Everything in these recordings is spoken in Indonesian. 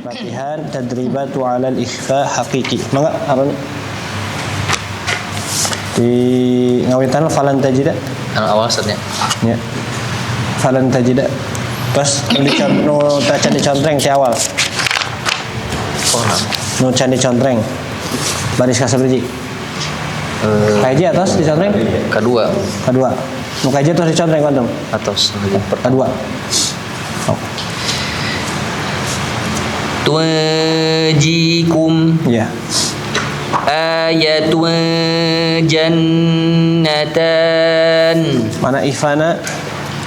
Latihan tadribatu 'ala al-ikhfa haqiqi. Mangga aron di ngawitan falan tajida. Awal saatnya. Ya. Falan tajida. Terus no candi contreng di awal. Oh, No candi contreng. Baris kasabriji. Kaji atas di contreng? Kedua. No kaji atas di contreng kantong. Atas. Kedua. Oh. Tujikum Ya. ayatun jannatan. Mana ifana?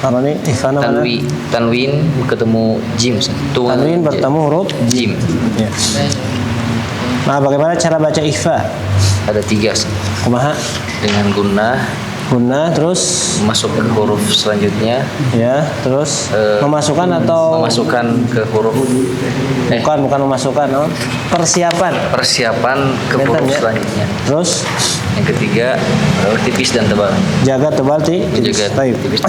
Apa nih? Ifana mana? Tanwin ketemu jim. Tanwin bertemu huruf jim. Ya. Nah, bagaimana cara baca ikhfa? Ada 3. Kumaha? Dengan Guna terus masuk ke huruf selanjutnya. Ya, terus memasukkan atau memasukkan ke huruf bukan memasukkan, no. Persiapan ke huruf ya. Selanjutnya. Terus yang ketiga tipis dan tebal. Jaga tebal tipis. Tipis.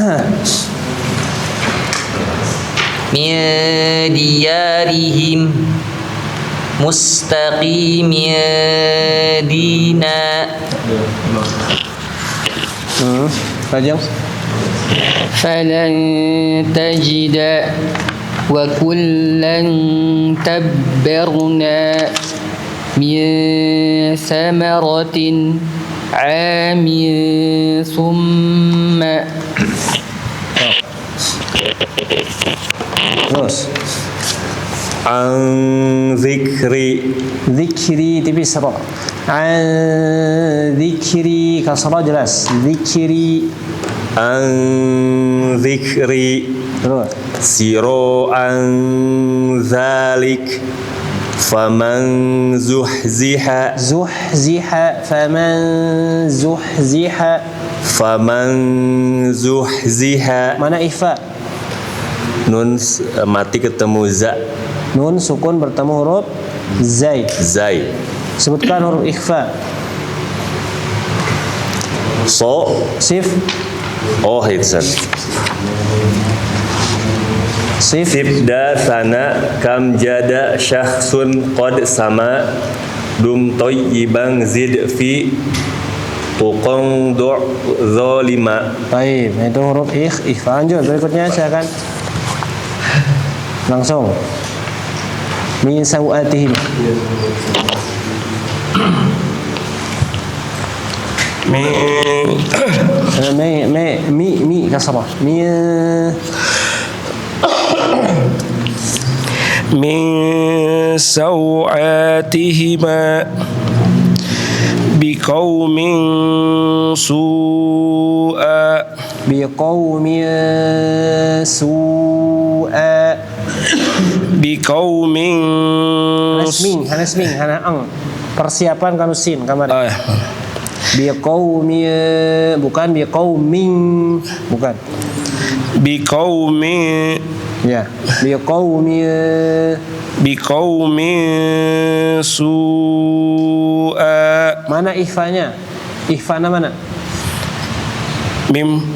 Diyarihim mustaqim dina. Rajang. Falan tajida wa kullan tabbarna min samaratin amin summa. Terus an zikri tipis ra. An zikri kasra jelas. Zikri an zikri terus siro an zalik faman zuhziha faman zuhziha. Mana ikhfa? Nun mati ketemu za. Nun sukun bertemu huruf zai. Sebutkan huruf ikhfa. So Sif. oh itu Sif. Tibda sana kam jada syakhsun qad sama dum toyibang zid fi tuqong du' zolima. Baik, itu huruf ikhfa. Lanjut berikutnya silakan. Langsung. Min sawatihim. Mi kasrah. Min sawatihima biqaumin su'a biqaumin Hanas ming hana ang. Persiapan kanusin kamar. Biqaumi bukan biqaumin bukan. biqaumin Ya, biqaumin su'a. Mana ikhfanya? Ikhfana mana? Mim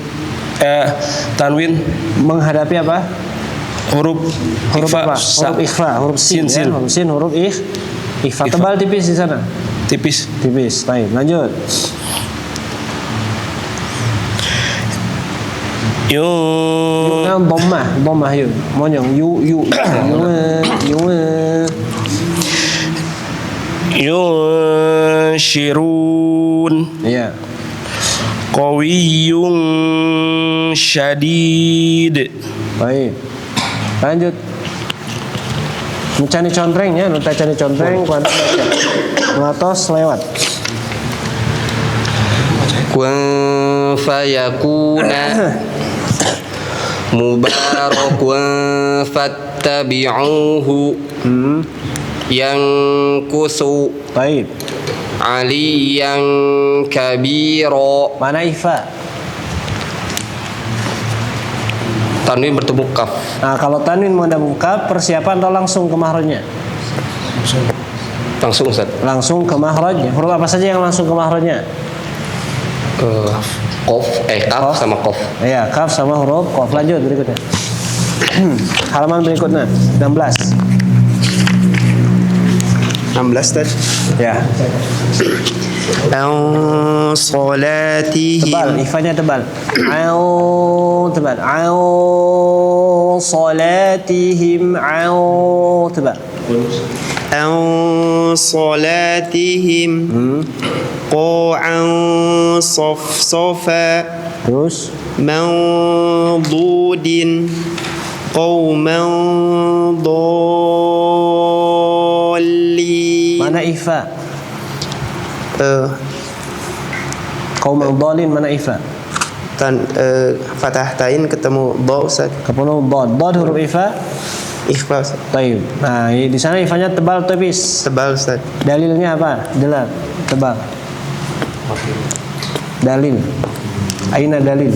tanwin Menghadapi apa? huruf Apa? Huruf ikhfa, huruf sin. Sin. Ya? Huruf sin, huruf ikhfa. Tebal tipis di sana. tipis. Baik, lanjut. Bommah yuk. Monyong yu. Yunshirun Ya. qawiyyun syadid. Baik. Lanjut. Mencani contreng ya, nota cani contreng kuantum baca. Ngatos lewat. Kun fayakuna mubarakun fattabi'uhu yang kusu Baik. aliyan kabiro. Mana ikhfa? Tanwin bertemu kaf. Nah, kalau tanwin menghadap kaf, persiapan atau langsung ke mahrajnya? Langsung Ustaz. Langsung ke mahrajnya. Huruf apa saja yang langsung ke mahrajnya? Kaf sama kof. Ya, kaf sama huruf kof. Lanjut berikutnya. Halaman berikutnya 16. 16 tadi. Ya. An salatihim. Tebal, ifanya tebal. Au tebal. Au salatihim au tebal. An salatihim. Qa'an safsafa. Terus Mawdudin. Qawman dallin. mana ifa? Kaum dhalin mana ifa? Fathah tain ketemu dha Ustaz. Kepenuh dad huruf ifa. Ikhfa Ustaz. Taib. Nah, di sana ifanya tebal tipis. Tebal Ustaz. Dalilnya apa? Delal. Tebal. Dalil. Aina dalil?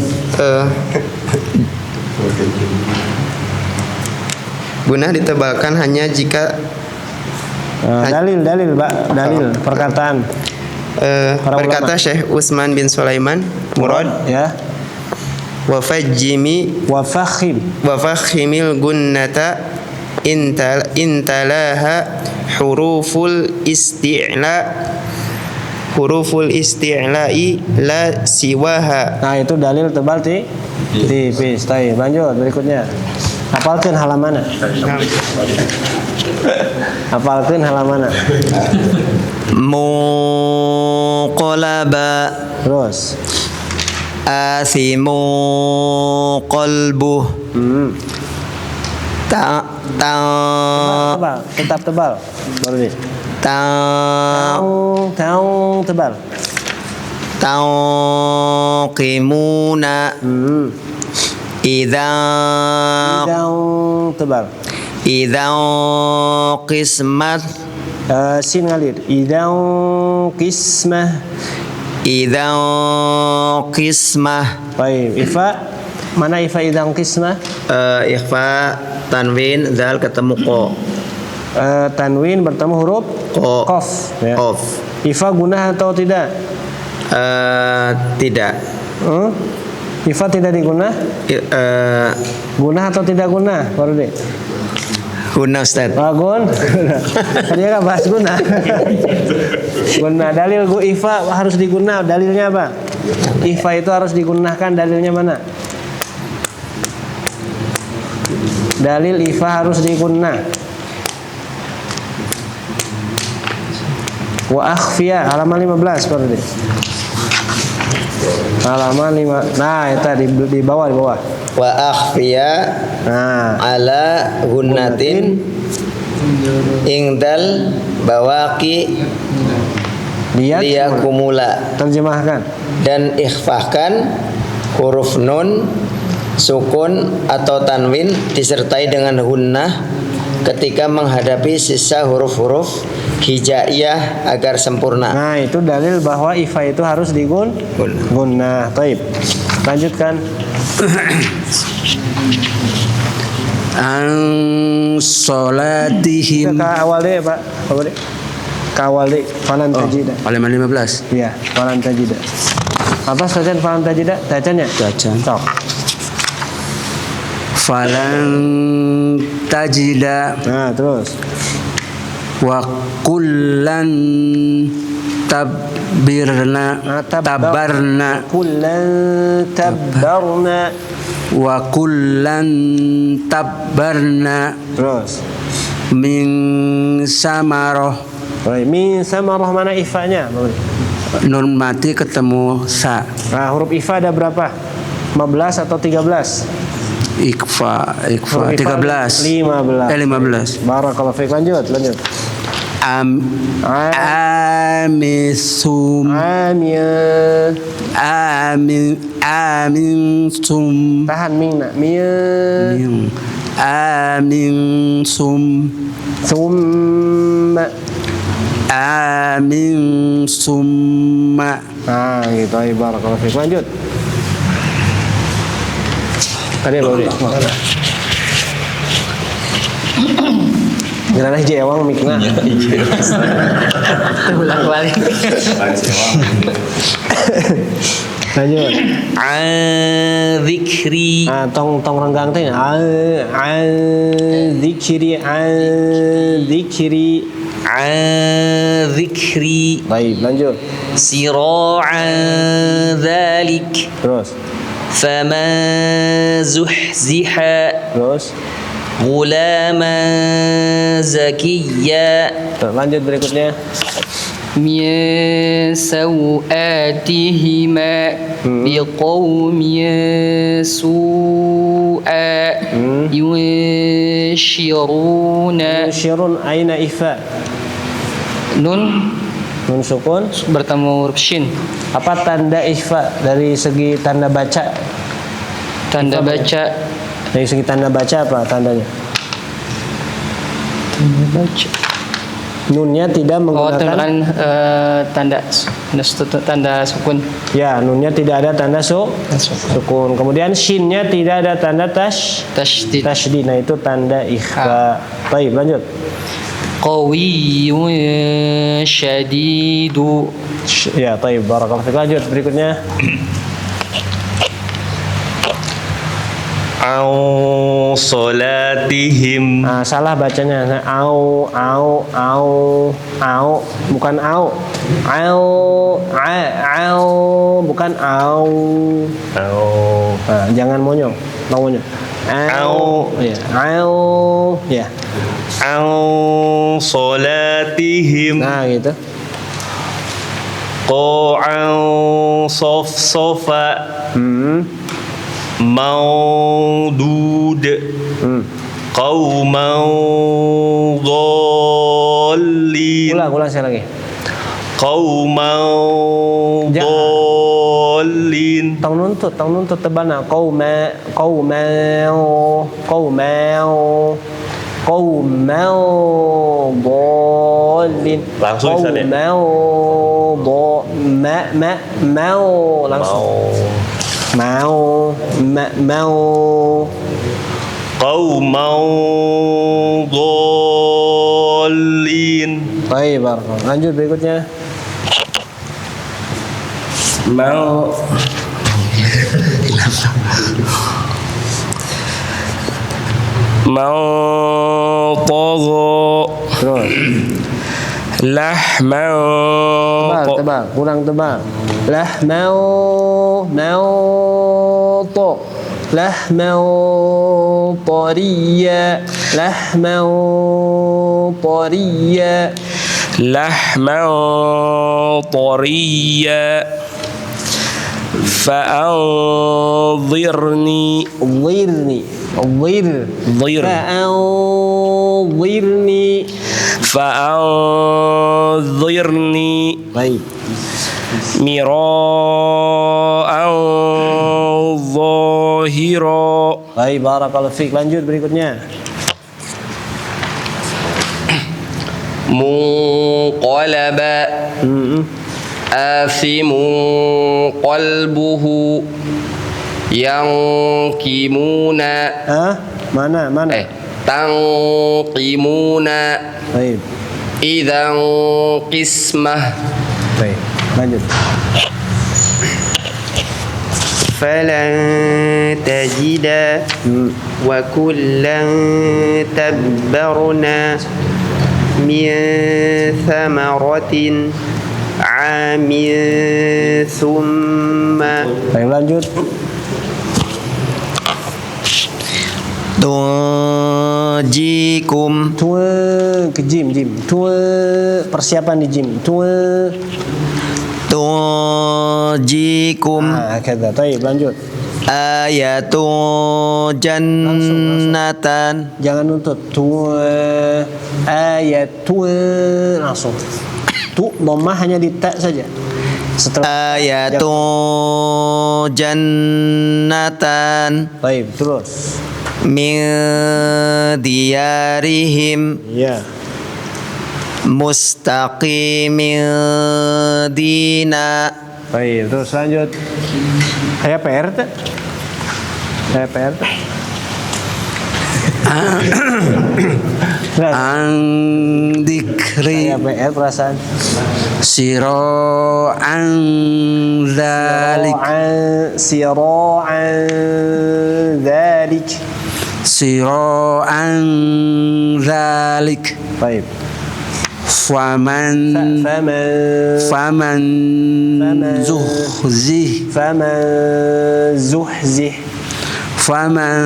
Gunah ditebalkan hanya jika Dalil, Pak. Dalil perkataan. Para Berkata ulama. Syekh Utsman bin Sulaiman Murad, Ya. wa fajjimi Wa fakhim. wa fakhimil gunnata intalaha huruful isti'la'i la siwaha. Nah, itu dalil tebal tipis. Taib. Lanjut berikutnya. Hafalkan halamannya. Hafalkan halamannya. Muqalaba Terus. athimu qalbuh Tebal, tetap tebal. Baru deh. Taung tebal. taqimuna idza Taung tebal. qismat Sin ngalir. Qismah. Baik, ifa. Mana ifa idang qismah? Ikhfa tanwin zal ketemu ko. Tanwin bertemu huruf Ko. qaf. Ya. Qaf. Ifa gunah atau tidak? Tidak. Ifa tidak digunah? Gunah atau tidak gunah? Baru deh. Guna Ustaz. Gun. Tadi kan bahas guna. Guna dalil ifa harus diguna. Dalilnya apa? Ifa itu harus digunakan. Dalilnya mana? Dalil ifa harus diguna. Wa akhfiya halaman 15 baru deh. Halaman 5. Nah, itu di bawah. Wa akhfiya Nah, ala gunnatin ingdal bawaki liyakumula, terjemahkan. dan ikhfahkan huruf nun sukun atau tanwin disertai dengan gunnah ketika menghadapi sisa huruf-huruf hijaiyah agar sempurna. Nah, itu dalil bahwa ifa itu harus digunah. Taib. Lanjutkan. An salatihim. Ke awal deh, Pak. Awal deh. Ke awal deh. Falan tajida. Halaman 15. Iya, falan tajida. Apa bacaan falan tajida? Bacanya? Bacaan. Sok. Falan tajida Nah, terus. wa kullan tabarna Kullan tabbarna. wa kullan tabarna Terus. min samarah. Baik, min samarah mana ifanya? Nun mati ketemu sa. Nah, huruf ifa ada berapa? 15 atau 13? Ikfa Huruf ifa 13. 15. 15. Barakallahu fiik. Lanjut. Amisum Amil. aminsum Tahan mingna. Mil. aminsum Summa. aminsumma Nah, gitu. Ayo, barakallahu fiik. Lanjut. Tadi baru deh. Gimana aja ewang mikna. Ulang balik. Lanjut. Dzikri Ah, tong renggang teh. Dzikri. an dzikri Baik, lanjut. sira'an dzalik Terus. faman zuhziha Terus. ghulaman zakiyya Lanjut berikutnya. من سوآتهما بقوم سوءا ينشرون Syirun aina ifa. nun Nun sukun. bertemu huruf shin. Apa tanda ifa dari segi tanda baca? Tanda baca. Dari segi tanda baca apa tandanya? Tanda baca. Nunnya tidak Oh, menggunakan tanda sukun. ya, nunnya tidak ada tanda sukun. Kemudian shinnya tidak ada tanda Tasydid. tasydid. Nah, itu tanda ikhfa. Baik, lanjut. Qawiyyun syadidu. Ya, baik. Barakallahu fiik. Lanjut berikutnya. Au salatihim. Nah, salah bacanya. Nah, au, bukan au. Au, bukan au. Au. Nah, jangan monyong. Monyong. Au, ya. Au, ya. Au salatihim. Nah, gitu. Qa'au sofa maudud qauman dhallin. Ulang sekali lagi. Qauman Ja- dhallin. Tong nuntut tebana. Qaumau dhalin. Langsung di sana. Mau langsung. Mau Qauman dhallin. baik, barakallahu. Lanjut berikutnya. Mau Tagha Terus. lahman Tebal, kurang tebal. Lahmau tariya. lahman طريا فأنظرني فأنظرني Baik. مراء ظاهرا. Baik, barakallahu fiik. Lanjut berikutnya. munqalaba asimun qalbuhu yanqimuna Mana? tanqimuna Baik. idzan qismah. Baik. Lanjut. falan tajida wa kullan tabbarna min thamaratin amin thumma Baik, lanjut. tujikum Tua ke jim. Tua persiapan di jim. Tua. tujikum Kata. Baik, lanjut. ayatun jannatan Jangan nuntut. Tua ayat tua langsung. Tu dhammah hanya di ta saja. Setelah ayatun jannatan baik, terus. min diyarihim Ya. mustaqimin dina. Baik, terus lanjut. Kayak PR tak? Kayak PR tak? an dikri Kayak PR perasaan. sira'an dzalik Sira'an dzalik. sira'an dzalik Baik. faman faman zuhzih faman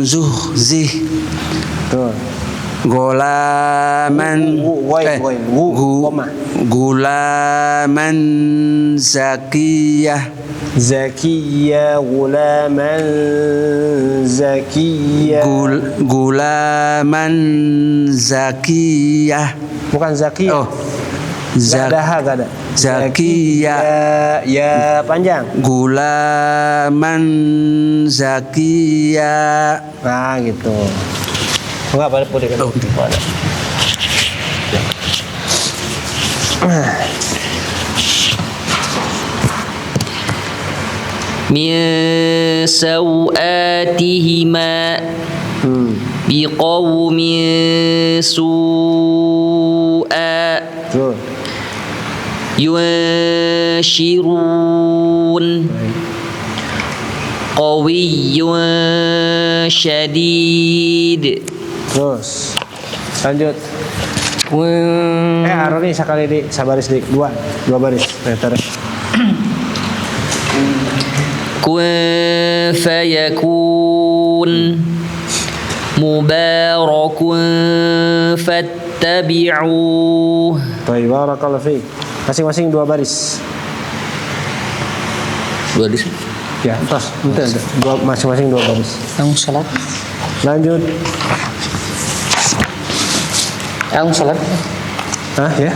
zuhzih. Tuh. gulaman gulaman zakiyah gulaman zakiyah. gulaman zakiyah Bukan zakiyah. oh Gak ada. zakiyah ya panjang. gulaman zakiyah. Nah gitu. Enggak apa boleh kan? Oh, ada. min sawatihima biqaumin su'a Tuh. yunshirun qawiyyun syadid. Terus lanjut. Aroni sekali di sabaris di dua baris. Tarik. kun fayakun mubarakun fattabi'uh. Baik, barakallahu fiik. Masing-masing dua baris. Ya, terus dua masing-masing dua baris. Yang salat. Lanjut. Yang salat. Hah, ya?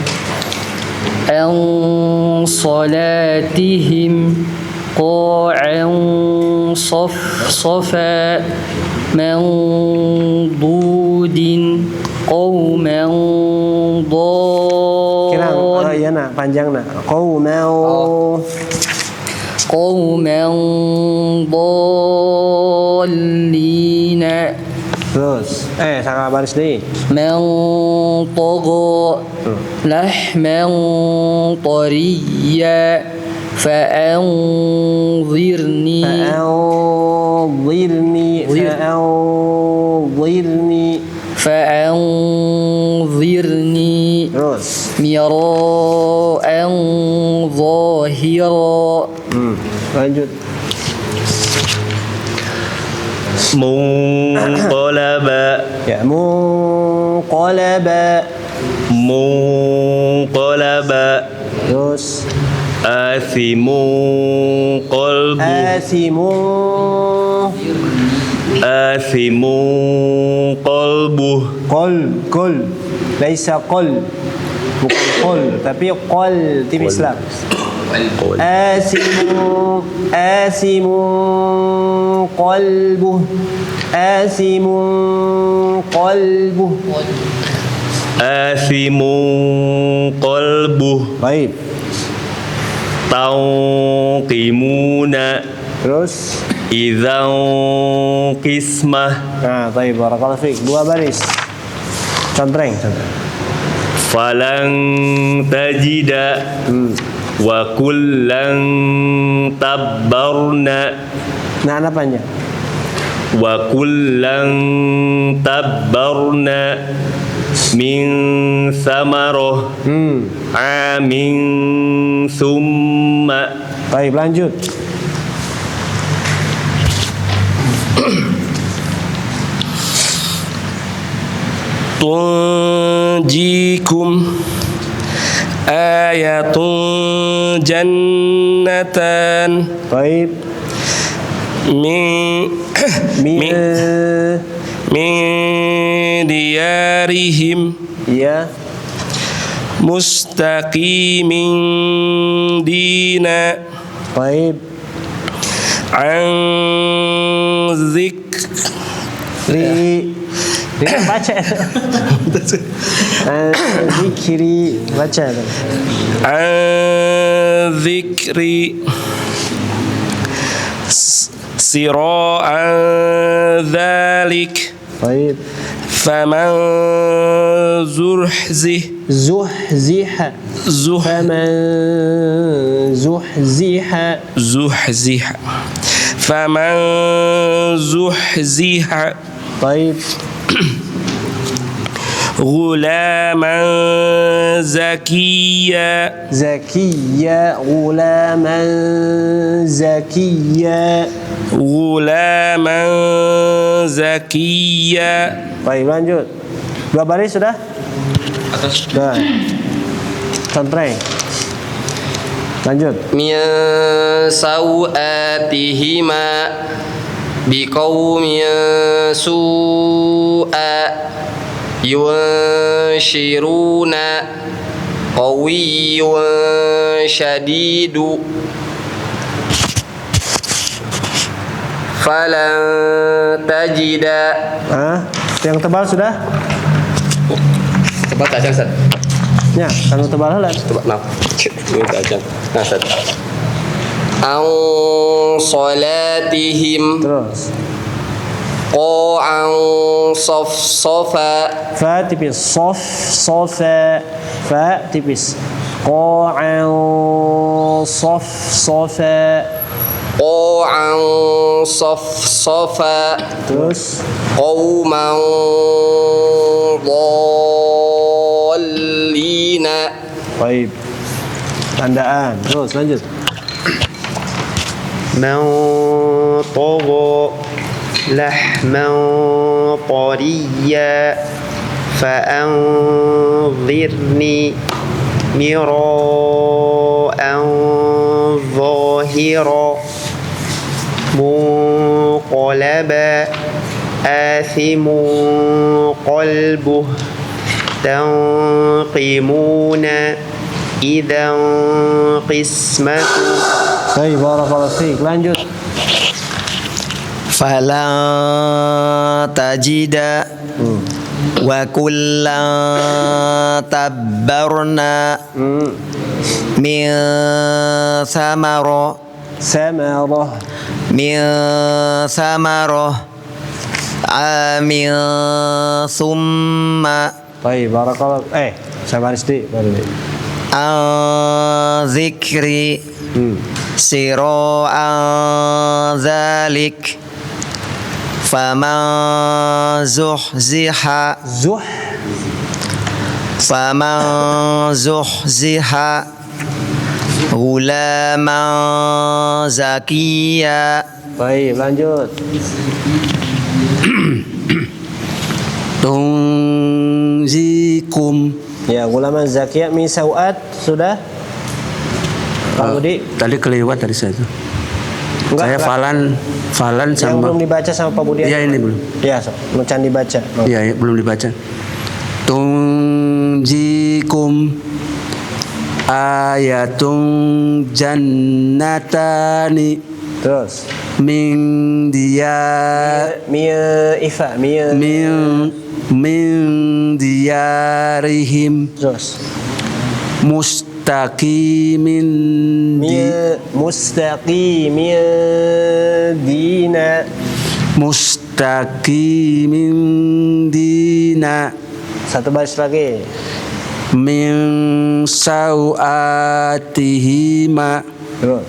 Yang salatihim qa'an safa mandudin qauman Kira ya nak panjang nak. qauman dallina. Terus sama baris nih. من طغى لحما طريا فأنظرني Terus مراء ظاهرا. Lanjut. munqalaba Ya, munqalaba. Terus athimun qalbuh qol. Laisa qol. Bukan qol, tapi qol tipis lah. Asimun qalbuh. athimun qalbuh Baik. tauqimuna Terus idzan qismah nah, baik, barakallahu fiik. Dua baris. Contreng. falan tajida wa kullan tabbarna Nah, apa panjang? wa kullan tabbarna min samarah amin summa. Baik, lanjut. tunjikum ayatun jannatan Baik. min diyarihim Ya. mustaqimin dina Baik. an zikri Baca. Zikri baca. an zikri sira'an dhalik Baik. faman zuhzih faman zuhziha Baik. غلاما زكيا Zakiya, gulaman zakiya. غلاما زكيا. Baik, lanjut. 2 baris sudah? Sudah. Contreng. Lanjut. min sawatihima biqaumin su'a yunshiruna qawiyyun syadidu falan tajida. Yang tebal sudah? Coba tak Ustaz. Ya, kalau tebal halat. Coba maaf. Ini tak ajak. Nah, Ustaz. An salatihim Terus. qa'an safsafa Fa tipis. Sof, sofa. Fa tipis. Qa'an sof, sofa. qa'an safsafa Terus. qauman dhallina. Baik. Tandaan. Terus lanjut. من طغى لحما طريا فأنظرني مراء ظاهرا منقلبا آثم قلبه تنقمون إذا قسمة. Baik, barakallahu fiik. Lanjut. Falan tajida wa kullan tabbarna min samaro Samarah. min samaro amin summa Baik, barakallahu. Saya baris di. Baru di. an zikri siro an zalik faman zuhziha gulaman zakiya. Baik, lanjut. Tunzikum. Ya, gulaman zakiyah min sawat sudah? Pak Budi? Tadi kelewat dari saya itu. Saya enggak. falan Yang sama. belum dibaca sama Pak Budi. Iya, ini belum. Ya, mecan dibaca. Oh. Iya, ya, belum dibaca. Tunjikum ayatun jannatani Terus. min dia Mia ifa, mia. min diarihim Terus. mustaqimin Mia mustaqimia dina. mustaqimin dina Satu baris lagi. min sawatihima Terus.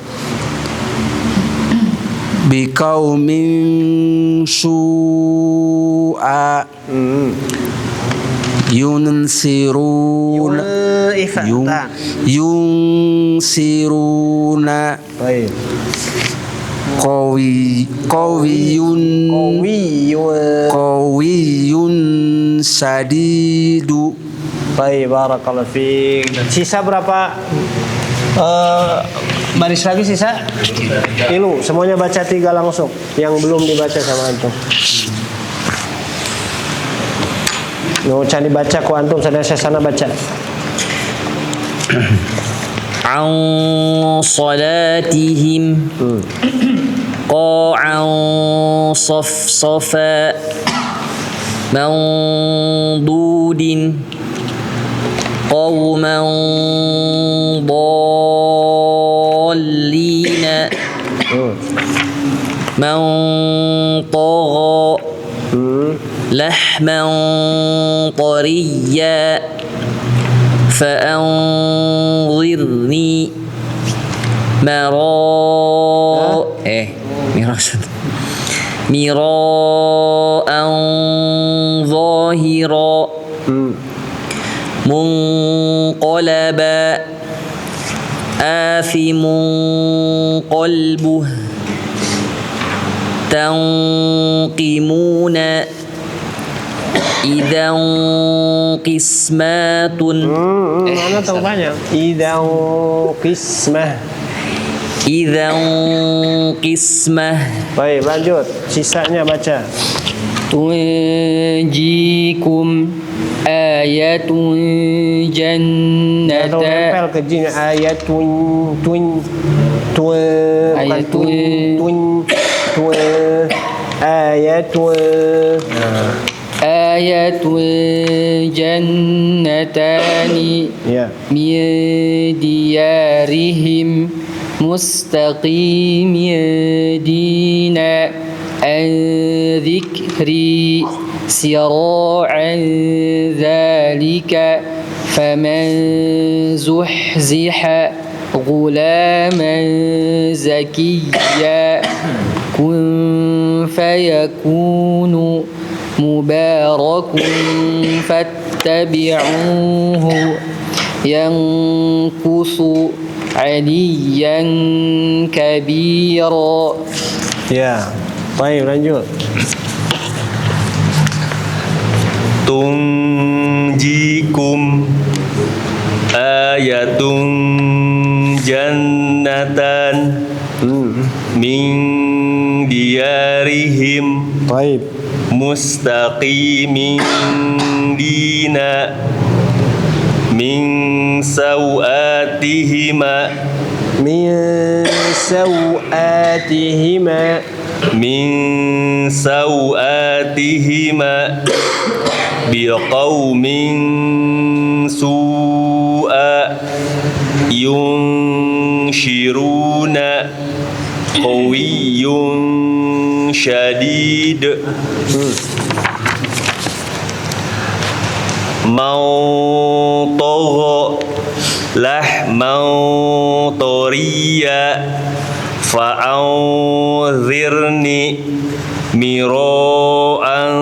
biqaumin su'a yunsiruna Ifa. Ta. yunsiruna Baik. qawiyun qawiyun sadidu. Baik, barakallahu fiik. Sisa berapa baris lagi sisa? Ilu, semuanya baca 3 langsung. Yang belum dibaca sama antum. Nucan dibaca ku antum, saya sana baca. عن صلاتهم قاعا صفصفا منضود قوما ضالين من طغى لحما طريا فأنظرني مراء ظاهرا منقلبا آثم قلبه تنقمون إذا قسمات Mana tahu banyak. Idau qismah. إذا قسمة Baik, lanjut. Sisanya baca. تنجيكم آية Atau جنة nempel ke jin ayatun tun bukan Ayatun. tun ayatun. آية جنتان Ya. من ديارهم مستقيم دينا عن ذكري سراعا ذلك فمن زحزح غلاما زكيا كن فيكون مبارك فاتبعوه ينقص عليا كبيرا. Ya. Baik, lanjut. Tunjikum ayatun jannatan min diyarihim Baik. mustaqimin dina min sawatihima Min sawatihima. min sawatihima biqaumin su'a yunshiruna qawiyyun syadid mau tagha lahman tariya fa'anzirni mira'an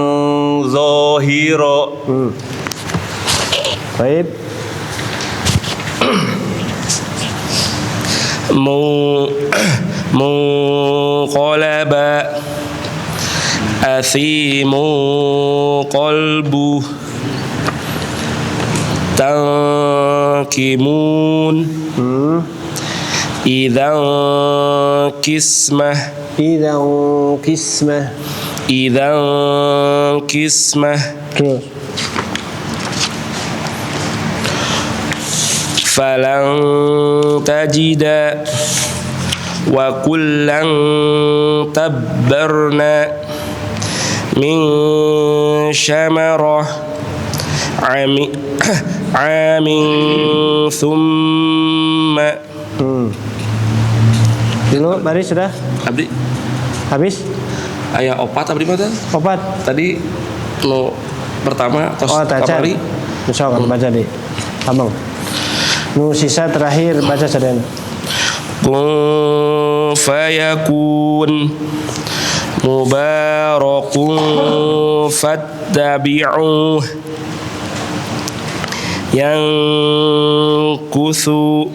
zahira. Baik. Munqalaba athimu qalbu tankimun idzan kismah Idau qismah. idzan kismah Terus. falan tajida wa kullan tabbarna min syamarah amin thumma Dulu baris sudah Abdi habis? aya opat abdi mah teh. Opat. Tadi nu pertama tos Oh, taca. kamari. Misalkan baca deh. Abang. Nu sisa terakhir baca sadayana. kun fayakun mubarakun fattabi'uh yang kusu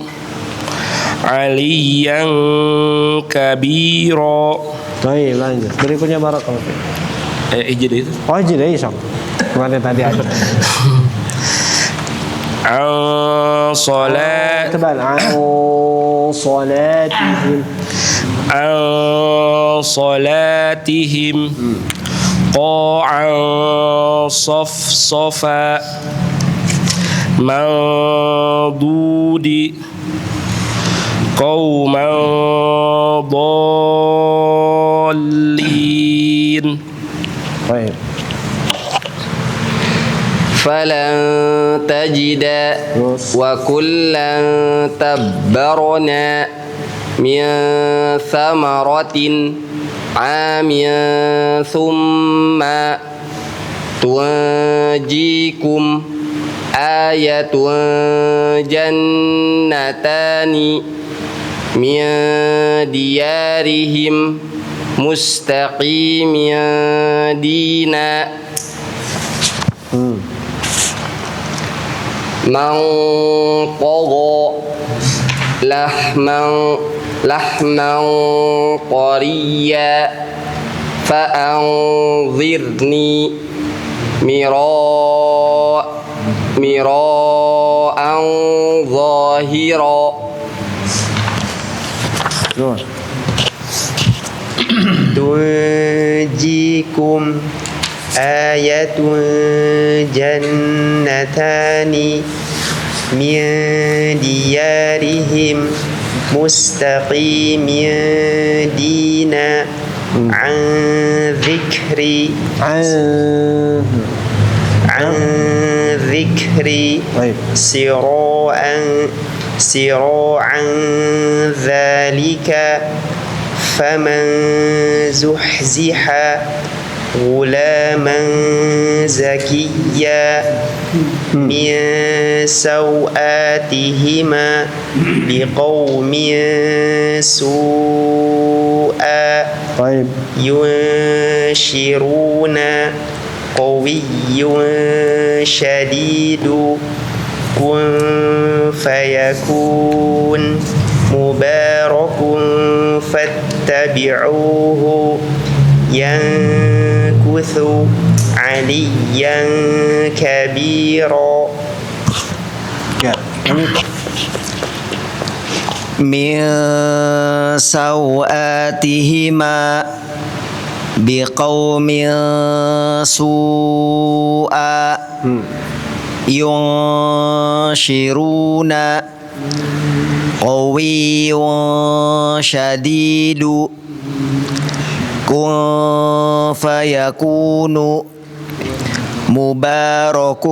aliyan kabiro. Baik, lanjut. Berikutnya barakallahu fiik. Jadi itu. Oh, jadi sok. Kemarin tadi aja. An salat Tebal. Salatihim. an salatihim qa'an safsafa mandudi qauman dallin. Baik. فلن تجد وكلا تبرنا من ثمرة عام ثم تنجيكم آية جنتان من ديارهم مستقيم دينا من طغى لحما طريا فأنظرني مراء ظاهرا. تنجيكم آية جنتان من ديارهم مستقيم دينا عن ذكري طيب. سراعا ذلك فمن زحزح غلاما زكيا من سوآتهما بقوم سوءا طيب. ينشرون قوي شديد كن فيكون مبارك فاتبعوه ينكث عليا كبيرا. من سوآتهما بقوم سوءا ينشرون قوي شديد كن فيكون مبارك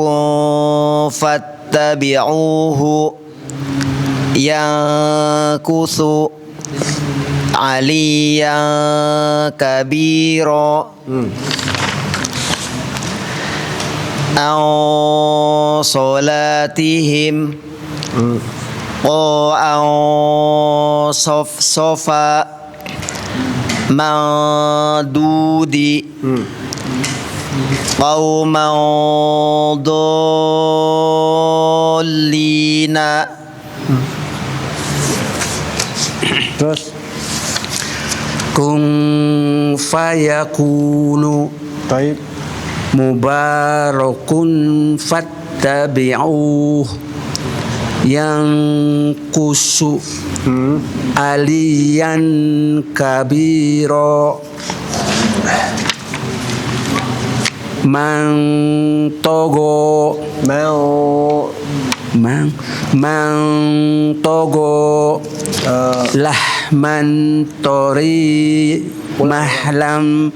فاتبعوه ينكث عليا كبيرا. عن صلاتهم قاعا صفصفا مردود قوما ضالين. Terus kun fayakunu طيب. mubarakun fattabi'uh yang kusu aliyan kabiro man togo man togo lahman tori mahlam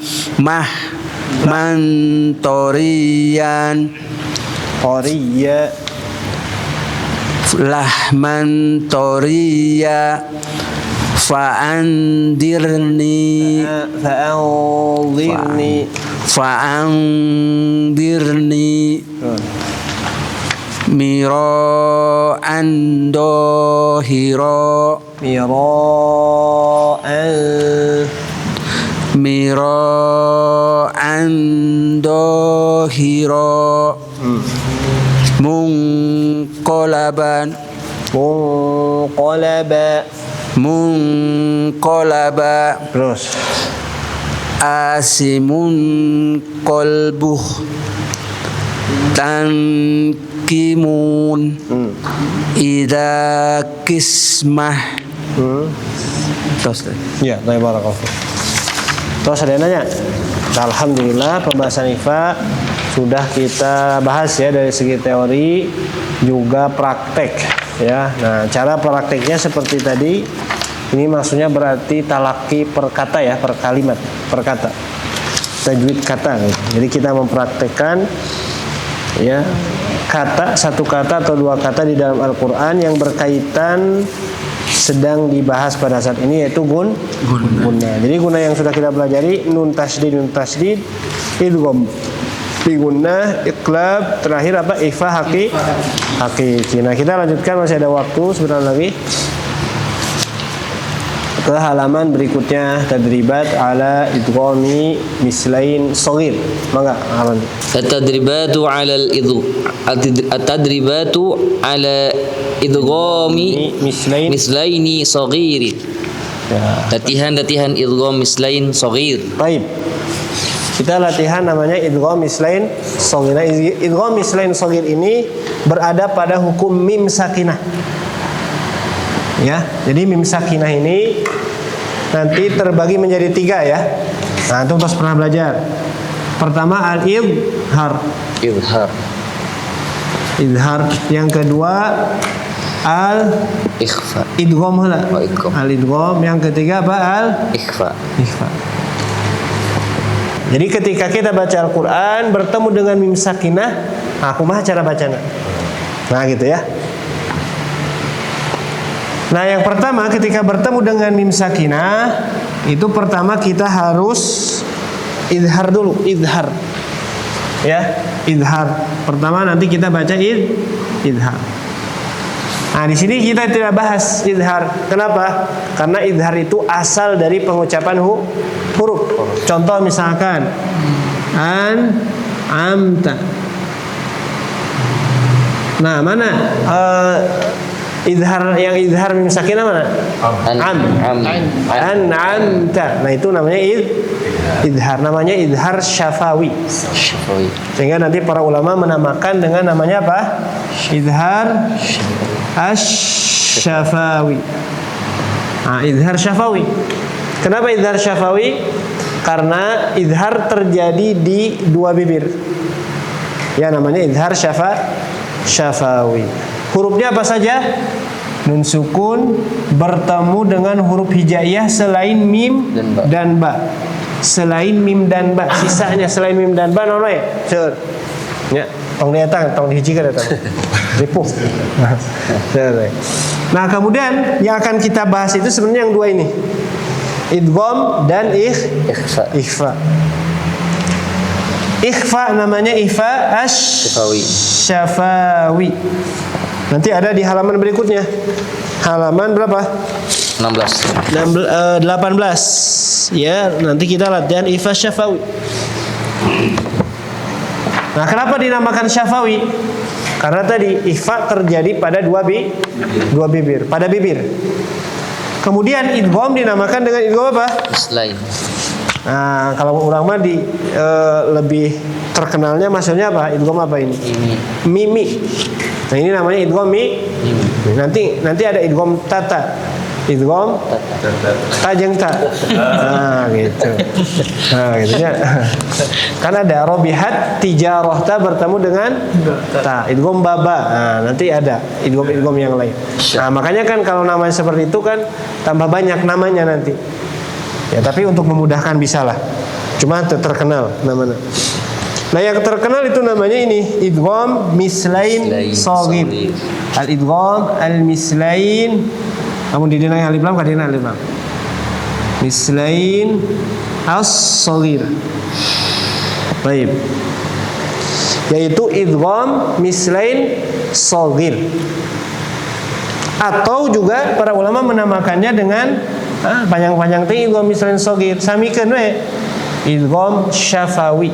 man toriyan Qoriya lahman toriya fa'andirni mira'an dohiro mira'an dohiro munqalaban terus asimun kolbuh tankimun ida kismah. Terus ya, barakallahu. Terus ada yang nanya? Alhamdulillah pembahasan IFA sudah kita bahas ya dari segi teori juga praktek ya. Nah, cara prakteknya seperti tadi. Ini maksudnya berarti talaki per kata ya, per kalimat, per kata. Tajwid kata. Jadi kita mempraktekkan ya kata, satu kata atau dua kata di dalam Al-Qur'an yang berkaitan sedang dibahas pada saat ini, yaitu guna. Jadi guna yang sudah kita pelajari nun tasdid, idgham fi gunnah, iqlab, terakhir apa? Ikhfa hakiki. Nah, kita lanjutkan, masih ada waktu sebentar lagi. ke halaman berikutnya, tadribat ala idghami mislain shaghir. Mangga halaman. At-tadribatu 'ala at-tadribatu 'ala idghami Mislain. mislaini shaghir. Ya. Latihan idgham mislain shaghir. Baik. Kita latihan namanya idgham mislain shaghir. Nah, idgham mislain shaghir ini berada pada hukum mim sakinah. Ya, jadi mim sakinah ini nanti terbagi menjadi 3 ya. Nah, itu terus pernah belajar. Pertama al-idhar. Idhar. Yang kedua Ikhfa. al-idgham heula. Oh, idgham. Al-idgham. Yang ketiga apa? Ikhfa. Ikhfa. Jadi ketika kita baca Al-Quran bertemu dengan mim sakinah, aku mah cara bacana. Nah gitu ya. Nah yang pertama ketika bertemu dengan mim sakinah, itu pertama kita harus idhar dulu, idhar. Ya, idhar. Pertama nanti kita baca idhar. Nah di sini kita tidak bahas idhar. Kenapa? Karena idhar itu asal dari pengucapan huruf. Contoh misalkan amta. Nah mana idhar yang idhar mim sakinah mana? Amta. Nah itu namanya idhar. Namanya idhar syafawi. Sehingga nanti para ulama menamakan dengan namanya apa? Idhar asy-syafawi. Nah, idhar syafawi. Kenapa idhar syafawi? Karena idhar terjadi di 2 bibir. Ya namanya idhar syafawi. Hurufnya apa saja? Nun sukun bertemu dengan huruf hijaiyah selain mim dan ba. Selain mim dan ba, sisanya selain mim dan ba nono ya. Seueur. Ya, tong datang, tong dihijikeun eta. Ripuh. Nah, kemudian yang akan kita bahas itu sebenarnya yang 2 ini. Idgham dan ikhfa. Ikhfa namanya ikhfa asy-syafawi. Nanti ada di halaman berikutnya. Halaman berapa? 18. Ya, nanti kita latihan ikhfa syafawi. Nah, kenapa dinamakan syafawi? Karena tadi ikhfa terjadi pada 2 bibir, pada bibir. Kemudian idgham dinamakan dengan idgham apa? Mislain. Nah, kalau orang mah lebih terkenalnya maksudnya apa? Idgham apa ini? Mimi. Nah, ini namanya idgham mimi. Nanti ada idgham tata. Idgham tajeng ta. Nah, gitu. Nah, gitu ya. Kan ada robihat tijarah ta bertemu dengan ta. Idgham baba. Nah, nanti ada idgham yang lain. Nah, makanya kan kalau namanya seperti itu kan tambah banyak namanya nanti. Ya, tapi untuk memudahkan bisalah. Cuma terkenal namanya. Nah, yang terkenal itu namanya ini idgham mislain shaghir. Al-idgham al-mislain. Namun di dina alif lam kadina alif lam. Mislain as-shaghir. Baik. Yaitu idgham mislain shaghir. Atau juga para ulama menamakannya dengan panjang-panjang teh idgham mislain shaghir. Samikeun we idgham syafawi.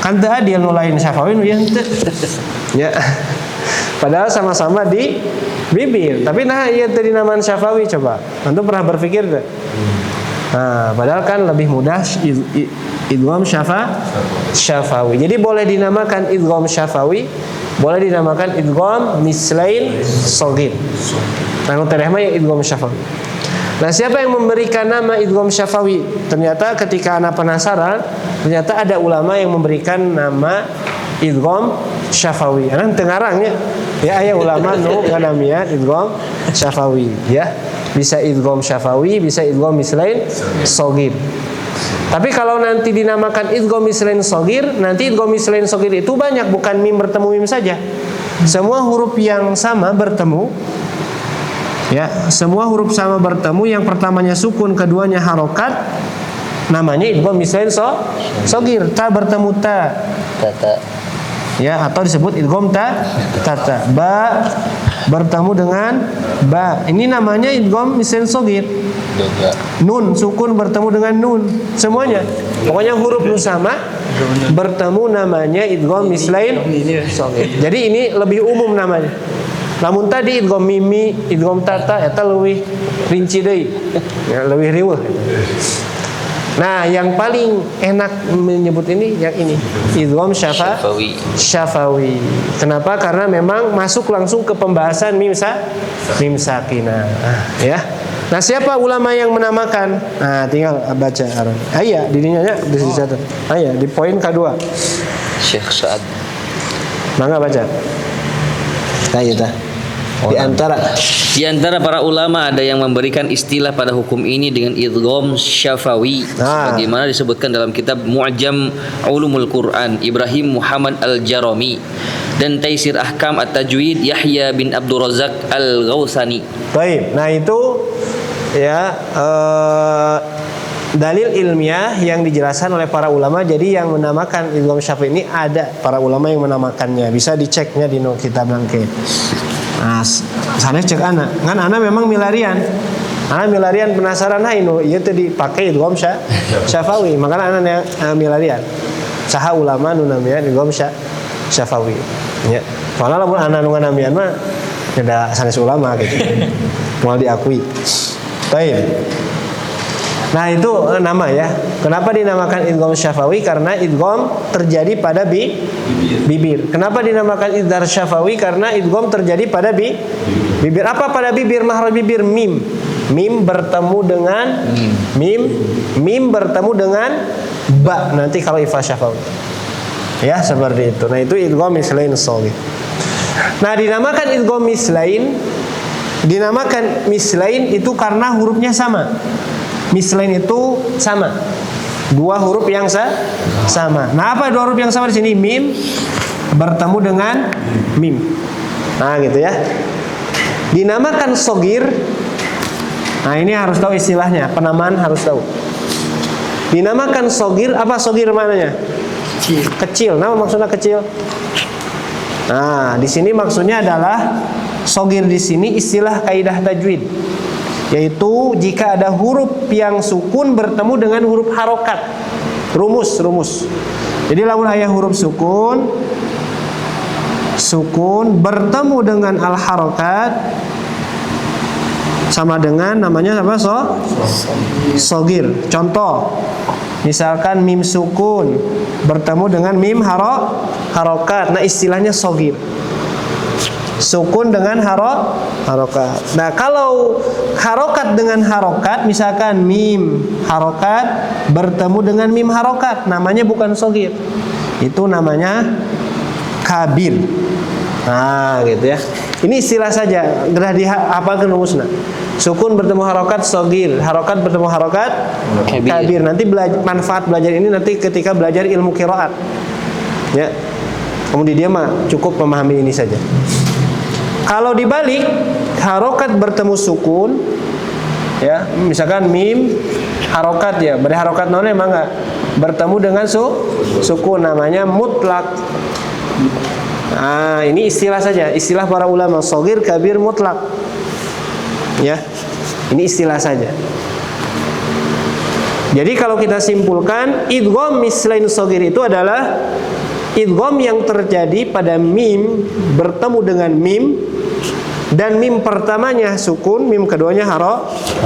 Kan teu adil nu lain syafawi nu ieu henteu. Ya. Padahal sama-sama di bibir, tapi nah iya tadi namaan syafawi coba. Antum pernah berpikir enggak? Nah, padahal kan lebih mudah idgham syafawi. Jadi boleh dinamakan idgham syafawi, boleh dinamakan idgham mislain shaghir. Nah, tereh mah idgham syafawi. Nah, siapa yang memberikan nama idgham syafawi? Ternyata ketika anak penasaran, ternyata ada ulama yang memberikan nama idgham syafawi. Anak tengarangnya. Ya, aya ulama nu nganamian idgham syafawi, ya. Bisa idgham syafawi, bisa idgham mislain shaghir. Tapi kalau nanti dinamakan idgham mislain shaghir, nanti idgham mislain shaghir itu banyak, bukan mim bertemu mim saja. Semua huruf yang sama bertemu. Ya, semua huruf sama bertemu, yang pertamanya sukun, keduanya harokat, namanya idgham mislain shaghir. Ta bertemu ta. Ya, atau disebut idgham tata. Ba bertemu dengan ba. Ini namanya idgham mislain shagir. Nun sukun bertemu dengan nun, semuanya. Pokoknya huruf nun sama bertemu namanya idgham mislain shagir. Jadi ini lebih umum namanya. Namun tadi idgham mimi, idgham tata eta leuwih rinci deui. Ya, leuwih riweuh. Nah, yang paling enak menyebut ini yang ini, idgham syafawi. Kenapa? Karena memang masuk langsung ke pembahasan mim sakinah. Ya. Nah, siapa ulama yang menamakan? Nah, tinggal baca Aron. Aya di dinya nya di catat. Aya di poin kedua. Syekh Sa'ad. Mangga baca. Aya tah. Di antara para ulama ada yang memberikan istilah pada hukum ini dengan idgham syafawi, sebagaimana disebutkan dalam kitab Mu'jam Ulumul Quran Ibrahim Muhammad Al-Jarami dan Taisir Ahkam At-Tajwid Yahya bin Abdul Razak Al-Ghawsani. Baik, nah itu ya dalil ilmiah yang dijelaskan oleh para ulama. Jadi yang menamakan idgham syafawi ini ada para ulama yang menamakannya. Bisa diceknya di kitab nangke. Nah, sana cek anak, kan anak memang milarian. Anak milarian penasaran nu ieu teh dipake idgham syafawi, makanya anak milarian. Saha ulama nu namian idgham syafawi. Ya. Soalnya lamun anak nu namian mah beda sanes ulama gitu. Moal diakui. Baik. Nah, itu nama ya. Kenapa dinamakan idgham syafawi? Karena idgham terjadi pada bibir. Kenapa dinamakan idgham syafawi? Karena idgham terjadi pada bibir. Apa pada bibir? Makhraj bibir mim. Mim bertemu dengan mim bertemu dengan ba nanti kalau ifa syafawi. Ya, seperti itu. Nah, itu idgham mislain shaghir. Nah, dinamakan idgham mislain itu karena hurufnya sama. Mislain itu sama. Dua huruf yang sama. Nah, apa dua huruf yang sama di sini? Mim bertemu dengan mim. Nah, gitu ya. Dinamakan shagir. Nah, ini harus tahu istilahnya, penamaan harus tahu. Dinamakan shagir, apa shagir maknanya? Kecil. Nah, maksudnya kecil. Nah, di sini maksudnya adalah shagir di sini istilah kaidah tajwid. Yaitu jika ada huruf yang sukun bertemu dengan huruf harokat. Rumus. Jadi lamun aya huruf sukun bertemu dengan al harokat sama dengan namanya apa? Shagir. Contoh, misalkan mim sukun bertemu dengan mim harokat. Nah, istilahnya shagir. Sukun dengan harokat. Nah, kalau harokat dengan harokat, misalkan mim harokat bertemu dengan mim harokat, namanya bukan shagir. Itu namanya kabir. Nah, gitu ya. Ini istilah saja, gerah dihafalkeun rumusna. Sukun bertemu harokat shagir, harokat bertemu harokat kabir. Nanti manfaat belajar ini nanti ketika belajar ilmu qiraat. Ya. Kemudian dia mah cukup memahami ini saja. Kalau dibalik, harokat bertemu sukun, ya, misalkan mim harokat ya, beri harokat non emang nggak bertemu dengan sukun, namanya mutlak. Nah, ini istilah saja, istilah para ulama, shagir, kabir, mutlak. Ya, ini istilah saja. Jadi kalau kita simpulkan, idgham mislain shagir itu adalah idgham yang terjadi pada mim bertemu dengan mim. Dan mim pertamanya sukun, mim keduanya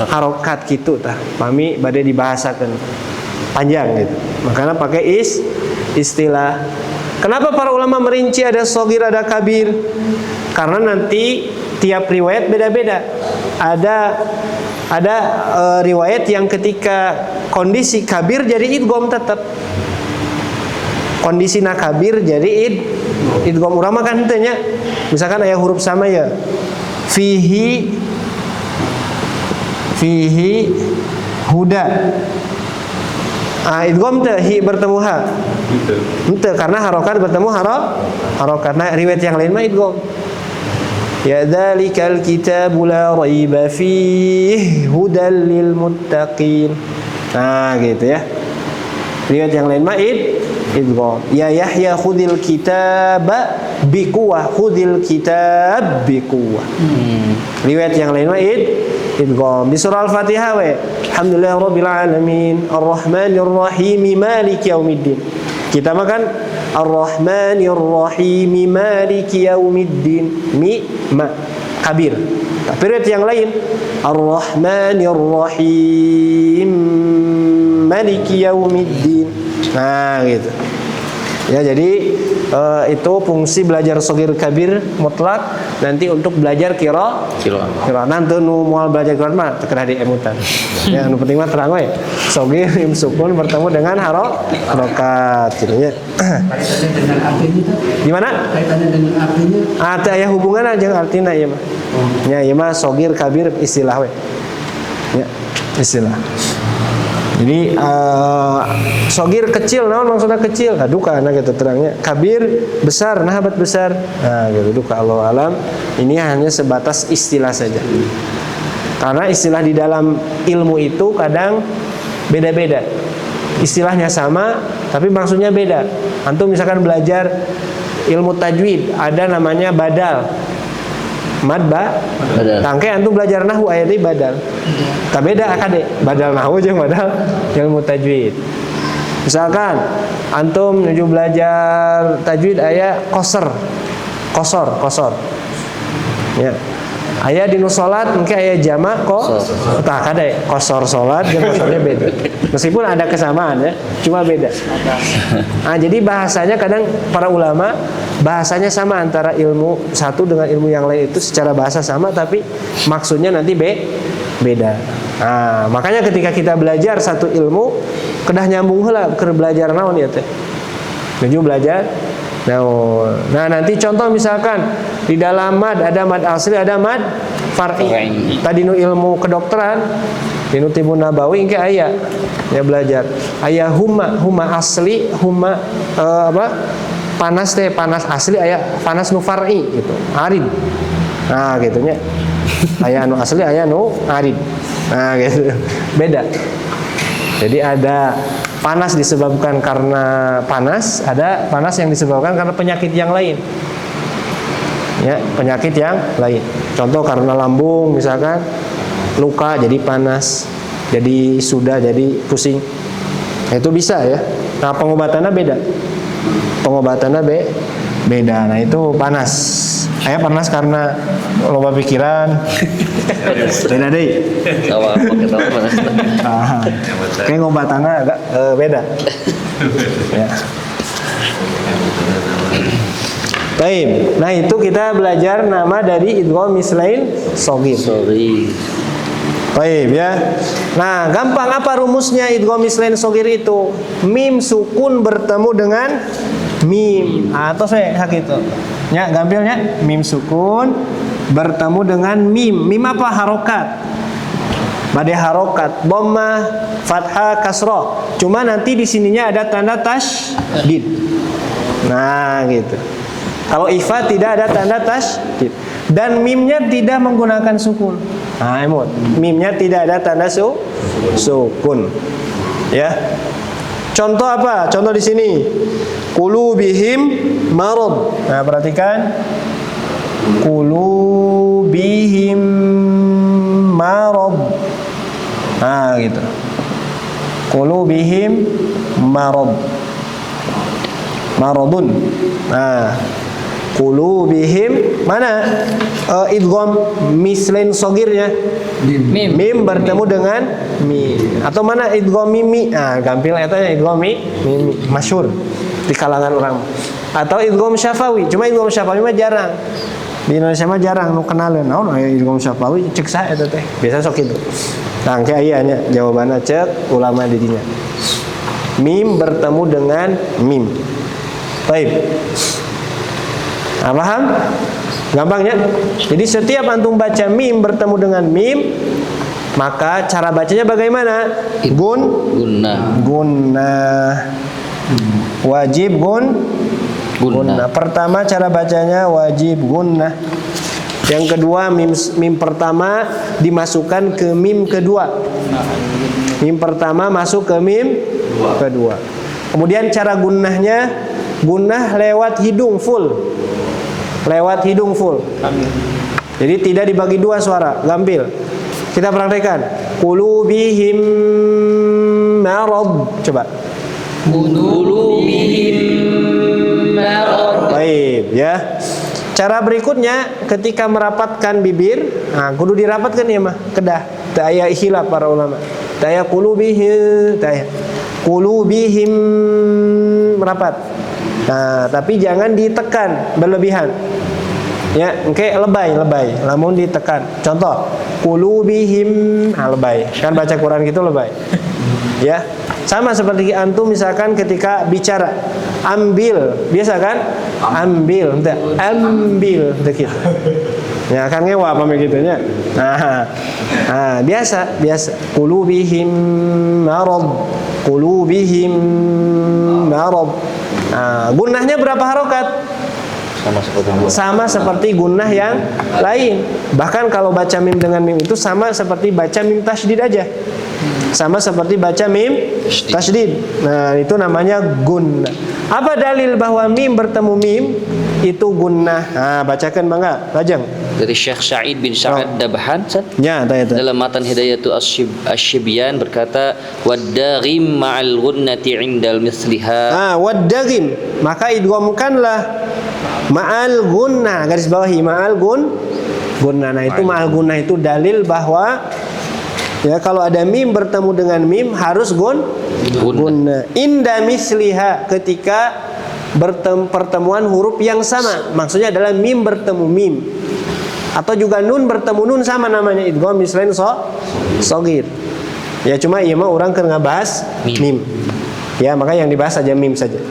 harokat gitu tah. Pami bade dibahasakeun panjang gitu. Makanya pakai istilah. Kenapa para ulama merinci ada shagir, ada kabir? Karena nanti tiap riwayat beda-beda. Ada riwayat yang ketika kondisi kabir jadi idgham tetap. Kondisi nakabir jadi idgham urang mah kan teu nya. Misalkan aya huruf sama ya. Fihi huda. Idgham teh hi bertemu ha. Henteu karena harokat bertemu harokat. Nah, riwayat yang lain mah idgham. Ya dzalikal kitabu la raiba fihi hudal lil muttaqin. Nah, gitu ya. Riwayat yang lain mah idgham. Ya Yahya khudil kitaba biquwah, khudil kitab biquwah. Riwayat yang lain mah idgham. Di surah Al-Fatihah we, alhamdulillahirabbil alamin, arrahmanir rahim, maliki yaumiddin. Kita makan arrahmanir rahim, maliki yaumiddin. Ma kabir. Tapi riwayat yang lain arrahmanir rahim, maliki yaumiddin. Nah gitu. Ya jadi itu fungsi belajar shogir kabir mutlak nanti untuk belajar kira nanti nu moal belajar kira mah tekerah di emutan. Ya anu penting mah terang we. Shogir mim sukun bertemu dengan harokat gitu nya. Gimana? Kaitannya dengan artinya? Ada aya hubungan jeung artina ieu mah. Ya ieu mah shogir kabir istilah we. Ya, istilah. Jadi shogir kecil, naon maksudnya kecil? Aduh kana gitu terangnya. Kabir besar, nah habat besar. Nah gitu duka Allah alam. Ini hanya sebatas istilah saja. Karena istilah di dalam ilmu itu kadang beda-beda. Istilahnya sama, tapi maksudnya beda. Antum misalkan belajar ilmu tajwid, ada namanya badal. Madba, tangke antum belajar nahwu aya deui badal. Tak beda akade, badal nahwu jeung badal ilmu tajwid. Misalkan antum nuju belajar tajwid aya qasar. Ya. Aya dinu salat engke aya jamak kok tah kade qasar salat jeung qasarnya beda. Meskipun ada kesamaan ya, cuma beda. Nah, jadi bahasanya kadang para ulama bahasanya sama antara ilmu satu dengan ilmu yang lain itu secara bahasa sama tapi maksudnya nanti beda. Nah, makanya ketika kita belajar satu ilmu kedah nyambung heula keur belajar naon ieu teh. Nuju belajar nah nanti contoh misalkan di dalam mad ada mad asli ada mad far'i. Tadi nu ilmu kedokteran dinu Tibbun Nabawi engke aya ya belajar. Aya huma asli, huma panas teh panas asli aya panas nu far'i gitu. Arid. Nah gitu nya. Aya anu asli aya nu arid. Nah gitu. Beda. Jadi ada panas disebabkan karena panas, ada panas yang disebabkan karena penyakit yang lain. Ya, penyakit yang lain. Contoh karena lambung misalkan luka jadi panas, jadi sudah jadi pusing. Nah, itu bisa ya. Nah, pengobatannya beda. Pengobatannya beda. Nah, itu panas. Saya panas karena loba pikiran. Beda deh. Sama pakai tahu panas. Kayak ngobatannya agak beda. Ya. Baik. Nah itu kita belajar nama dari idgham mislain shogir. Baik ya. Nah gampang apa rumusnya idgham mislain shogir itu? Mim sukun bertemu dengan mim. Atau saya gitu. Ya gampilnya mim sukun bertemu dengan mim. Mim apa? Harokat. Badai harokat, dhammah, fathah, kasrah. Cuma nanti di sininya ada tanda tasydid. Nah, gitu. Kalau ifa tidak ada tanda tasydid dan mimnya tidak menggunakan sukun. Nah, mimnya tidak ada tanda sukun. Ya. Contoh apa? Contoh di sini. Qulubihim marad. Nah, perhatikan. Qulubihim marad. Nah gitu. Qulubihim maradun. Nah, qulubihim mana idgham mislain shogirnya? Mim bertemu dengan mim. Atau mana idgham mimi? Nah, gampil eta idgham mimi masyhur di kalangan orang. Atau idgham syafawi. Cuma idgham syafawi mah jarang. Di Indonesia mah jarang nu kenaleun. Naon aya idgham syafawi cek saha eta teh. Biasa sok kitu. Tangke aya nya jawabanna cek ulama di dinya. Mim bertemu dengan mim. Baik. Nah, paham? Gampangnya. Jadi setiap antum baca mim bertemu dengan mim, maka cara bacanya bagaimana? Gunnah. Wajib gunnah. Pertama cara bacanya wajib gunnah. Yang kedua mim pertama dimasukkan ke mim kedua. Mim pertama masuk ke mim kedua. Kemudian cara gunnahnya, gunnah lewat hidung full. Lewat hidung full. Jadi tidak dibagi dua suara, gampil. Kita praktekkan. Qulubihim marad. Coba. Baik, ya. Cara berikutnya ketika merapatkan bibir, nah kudu dirapatkan ya mah, kedah. Daya hilaf para ulama. Daya qulubihim, daya qulubihim merapat. Nah, tapi jangan ditekan berlebihan. Ya, oke, lebay. Lamun ditekan. Contoh, qulubihim, lebay. Kan baca Quran gitu lebay. Ya. Sama seperti antum misalkan ketika bicara, ambil, biasa kan? Ambil, entah, ambil, gitu. Ya kan ngewa apa begitunya. Nah, biasa. Qulubihim marad, qulubihim marad. Nah, gunnahnya berapa harokat? Sama seperti gunnah yang lain. Bahkan kalau baca mim dengan mim itu sama seperti baca mim tasydid aja. Sama seperti baca mim tasydid. Nah, itu namanya gunnah. Apa dalil bahwa mim bertemu mim itu gunnah? Nah, bacakan Bangga, Lajeng. Dari Syekh Sa'id bin Sa'ad Dabhan, Ya, itu. dalam matan Hidayatu Asy-Syibyan berkata, "Wad-daghim ma'al gunnati 'indal misliha." Waddagim, maka idghamkanlah ma'al gunnah, garis bawahi ma'al gunnah. Nah, itu ma'al gunnah itu dalil bahwa ya kalau ada mim bertemu dengan mim harus gunnah. Inda misliha, ketika pertemuan huruf yang sama. Maksudnya adalah mim bertemu mim. Atau juga nun bertemu nun sama, namanya idgham mislain shagir. Ya cuma iya mah orang keur ngabahas mim. Ya, maka yang dibahas aja mim saja.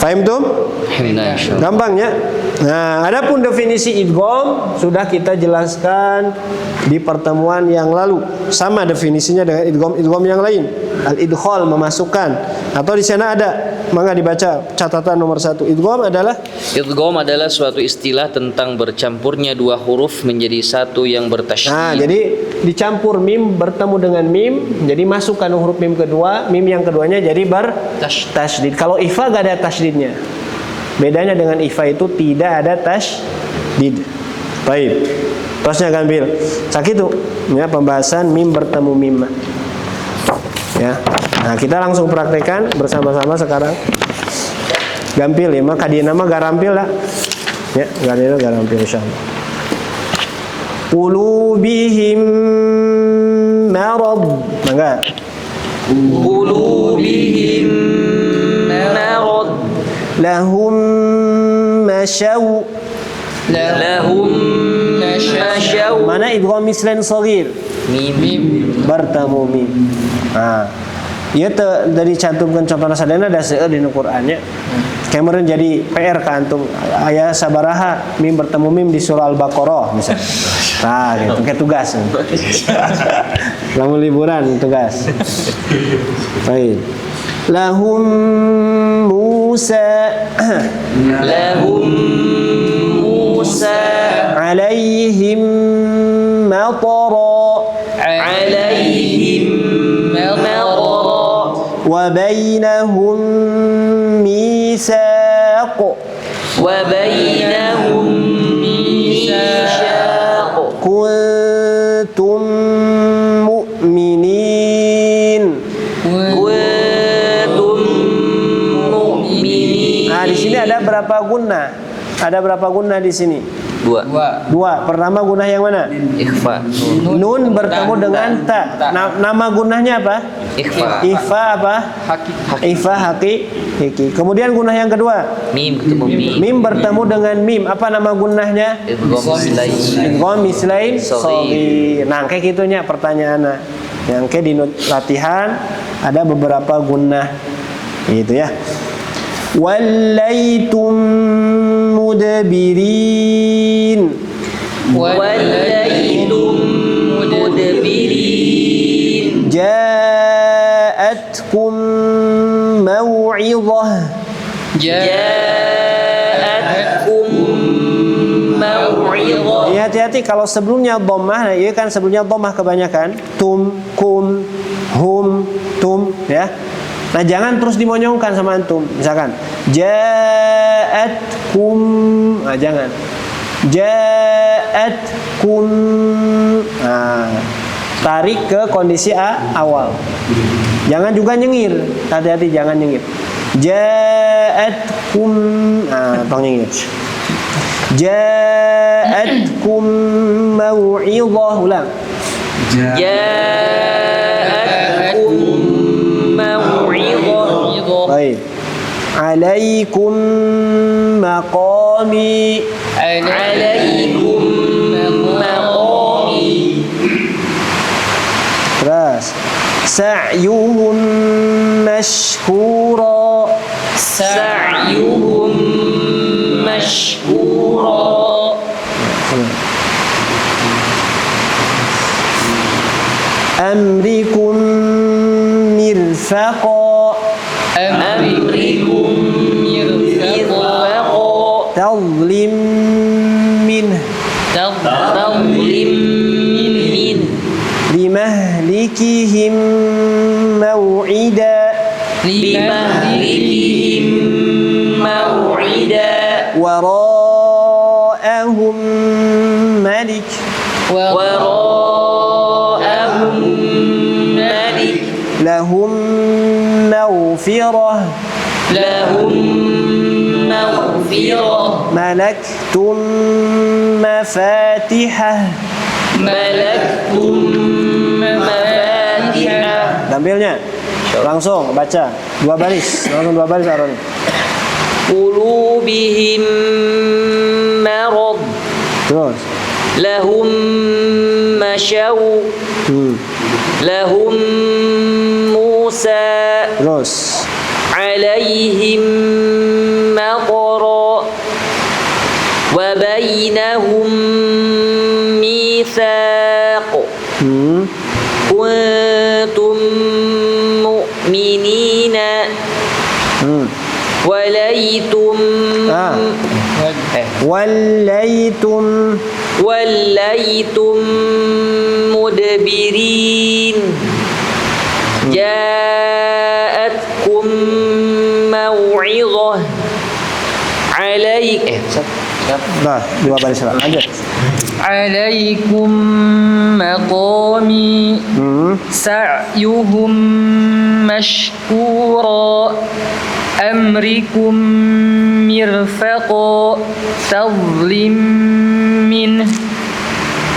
Fahim tuh? Gampangnya. Nah, adapun definisi idgham sudah kita jelaskan di pertemuan yang lalu. Sama definisinya dengan idgham yang lain. Al-idkhal, memasukkan. Atau di sana ada, maka dibaca catatan nomor 1. Idgham adalah suatu istilah tentang bercampurnya dua huruf menjadi satu yang bertasydid. Nah, jadi dicampur mim bertemu dengan mim, jadi masukkan huruf mim kedua, mim yang keduanya jadi bertasydid. Kalau ifa gak ada tasydidnya. Bedanya dengan ifa itu tidak ada tasydid. Baik. Terusnya gampil. Sakitu ya pembahasan mim bertemu mim. Ya. Nah, kita langsung praktekkan bersama-sama sekarang. Gampil ya, maka dia nama garampil lah. Ya, garampil insyaallah. Qulubihim marad. Mangga. Qulubihim marad. Lahum masyaw. Mana idgham mislain shaghir? Mim. Bertemu mim. Nah, ieu teu dari cantumkeun contohna sadayana da seueur dina Qur'annya. Kemarin jadi PR ka antum aya sabaraha mim bertemu mim di surah Al-Baqarah misalnya. Nah, gitu kayak tugas. Lamun liburan tugas. Baik. Lahum Musa alaihim matara wa bainahum mitsaq kuntum mu'minin. Nah, di sini ada berapa gunnah? Ada berapa gunnah di sini? Dua. Pertama gunnah yang mana? Ikhfa. Nun bertemu dengan ta. Nama gunnahnya apa? Ikhfa apa? Ikhfa hakiki. Kemudian gunnah yang kedua? Mim ketemu mim. Mim bertemu dengan mim. Apa nama gunnahnya? Idgham mislain shaghir. Nah, kayak gitunya pertanyaannya. Yang kayak di latihan ada beberapa gunnah. Gitu ya. Wallaytum mudbirin. Ja'atkum mau'izah. Ya, hati-hati kalau sebelumnya dhammah, nah iya kan sebelumnya dhammah kebanyakan. Tum, kum, hum, tum, ya. Nah, jangan terus dimonyongkan sama antum. Misalkan ja'atkum, nah jangan. Ja'atkum. Nah, tarik ke kondisi awal. Jangan juga nyengir. Hati-hati jangan nyengir. Ja'atkum. Nah, tong nyengir. Ja'atkum mau'izah. Ulang. Ja'atkum mau'izah. Baik. Alaikum maqami. Alaikum maqami. Terus sa'yuhum mashkura. Sa'yuhum mashkura. Amrikum mirfaqa. Amrikum mirfaqa. Tadlim min. Tadlim min. Limahlikihim maw'ida. Limahlikihim maw'ida. Wara'ahum malik. Wara'ahum malik. Lahum maghfirah. Lahum maghfirah. Malaktum mafatihah. Malaktum mafatihah. Tampilnya langsung baca 2 baris, langsung 2 baris Aaron. Qulubihim marad. Terus. Lahum masyaw. Lahum Musa. Terus. Alaihim maqara. Wa bainahum mitsaq. Kuntum mu'minina. Walaitum. Walaitum mudbirin. Ja'atkum mau'izah. Nah, 2 baris lanjut. Alaikum maqami. Sa'yuhum mashkura. Amrikum mirfaqa. Tadlim min.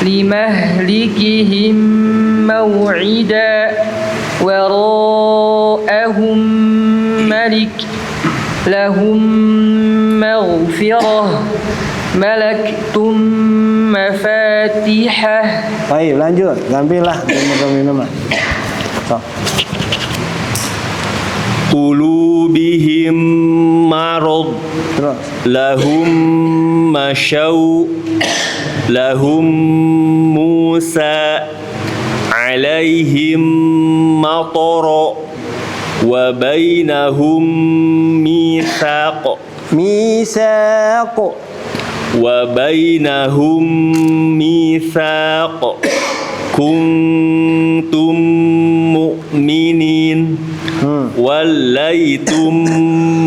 Limahlikihim maw'ida. Wara'ahum malik. Lahum maghfirah. Malaktum mafatihah. Baik, lanjut. Ambillah minuman. So. Qulubihim marad. Terus. Lahum masyaw. Lahum Musa. Alaihim matara. Wa bainahum mitsaq. Misaq. Wa bainahum mitsaq. Kuntum mu'minin. Walaitum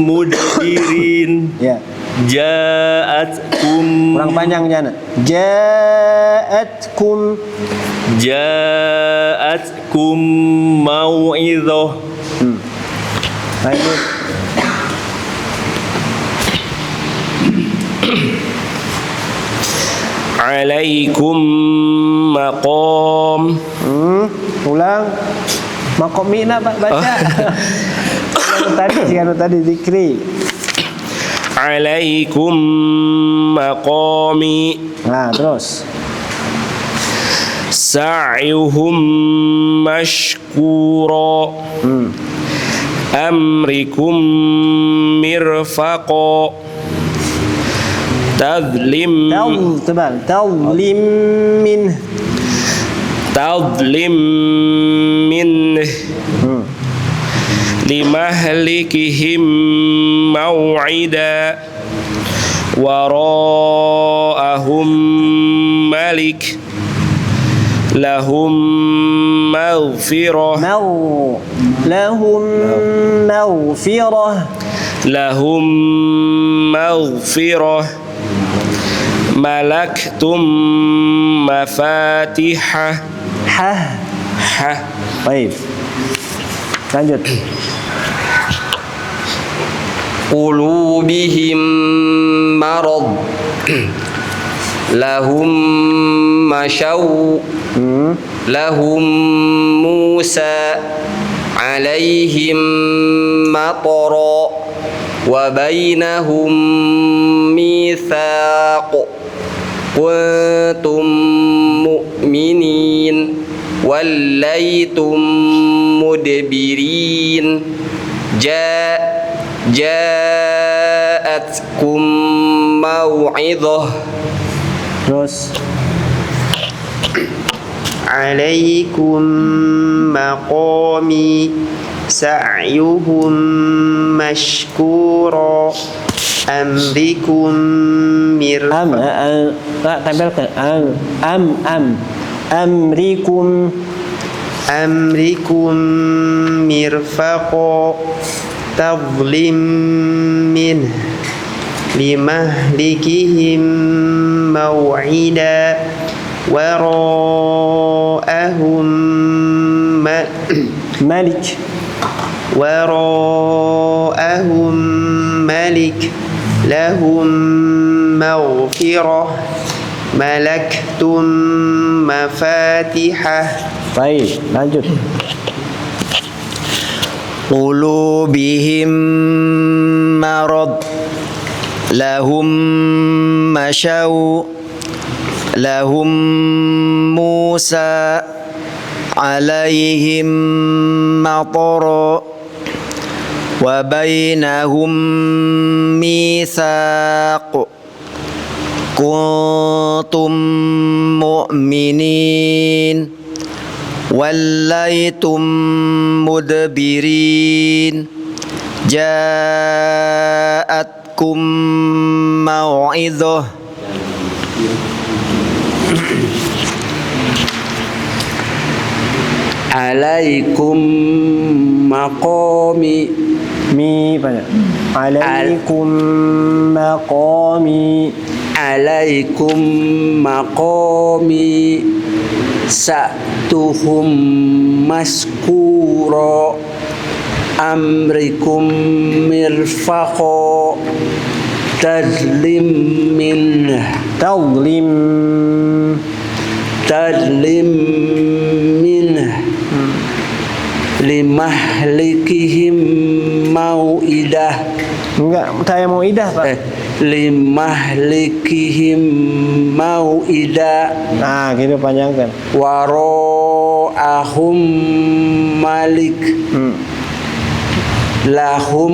mudbirin. Ya. Ja'atkum. Kurang panjang jana. Ja'atkum mau'izah. Lanjut. Alaikum maqam. Ulang. Makomina baca. Tadi zikri. Alaikum maqami. Nah, terus. Sa'yuhum mashkura. Amrikum mirfaqa. Tadlim min. Tadlim min. Limahlikihim maw'ida. Wara'ahum malik. lahum maghfirah lahum maghfirah lahum maghfirah malaktum mafatihah Baik. Lanjut. قلوبهم مرض لهم موسى عليهم مطر وبينهم ميثاق كنتم مؤمنين وليتم مدبرين جاءتكم موعظة Terus عليكم مقامي سعيهم مشكورا أمركم tempelkan أمركم مرفقا تظلم منه لمهلكهم موعدا وراءهم ملك لهم مغفرة ملكتم مفاتحه. Baik, lanjut. قلوبهم مرض لهم موسى عليهم مطر وبينهم ميثاق كنتم مؤمنين وليتم مدبرين جاءتكم موعظة alaikum maqami alaikum maqami alaikum maqami sa'tuhum maskura amrikum mirfaqo tadlim min limahlikihim mau'idah. Enggak, saya mau idah, Pak. Limahlikihim mau'idah. Nah, gitu panjangkan. Waro'ahum malik. Lahum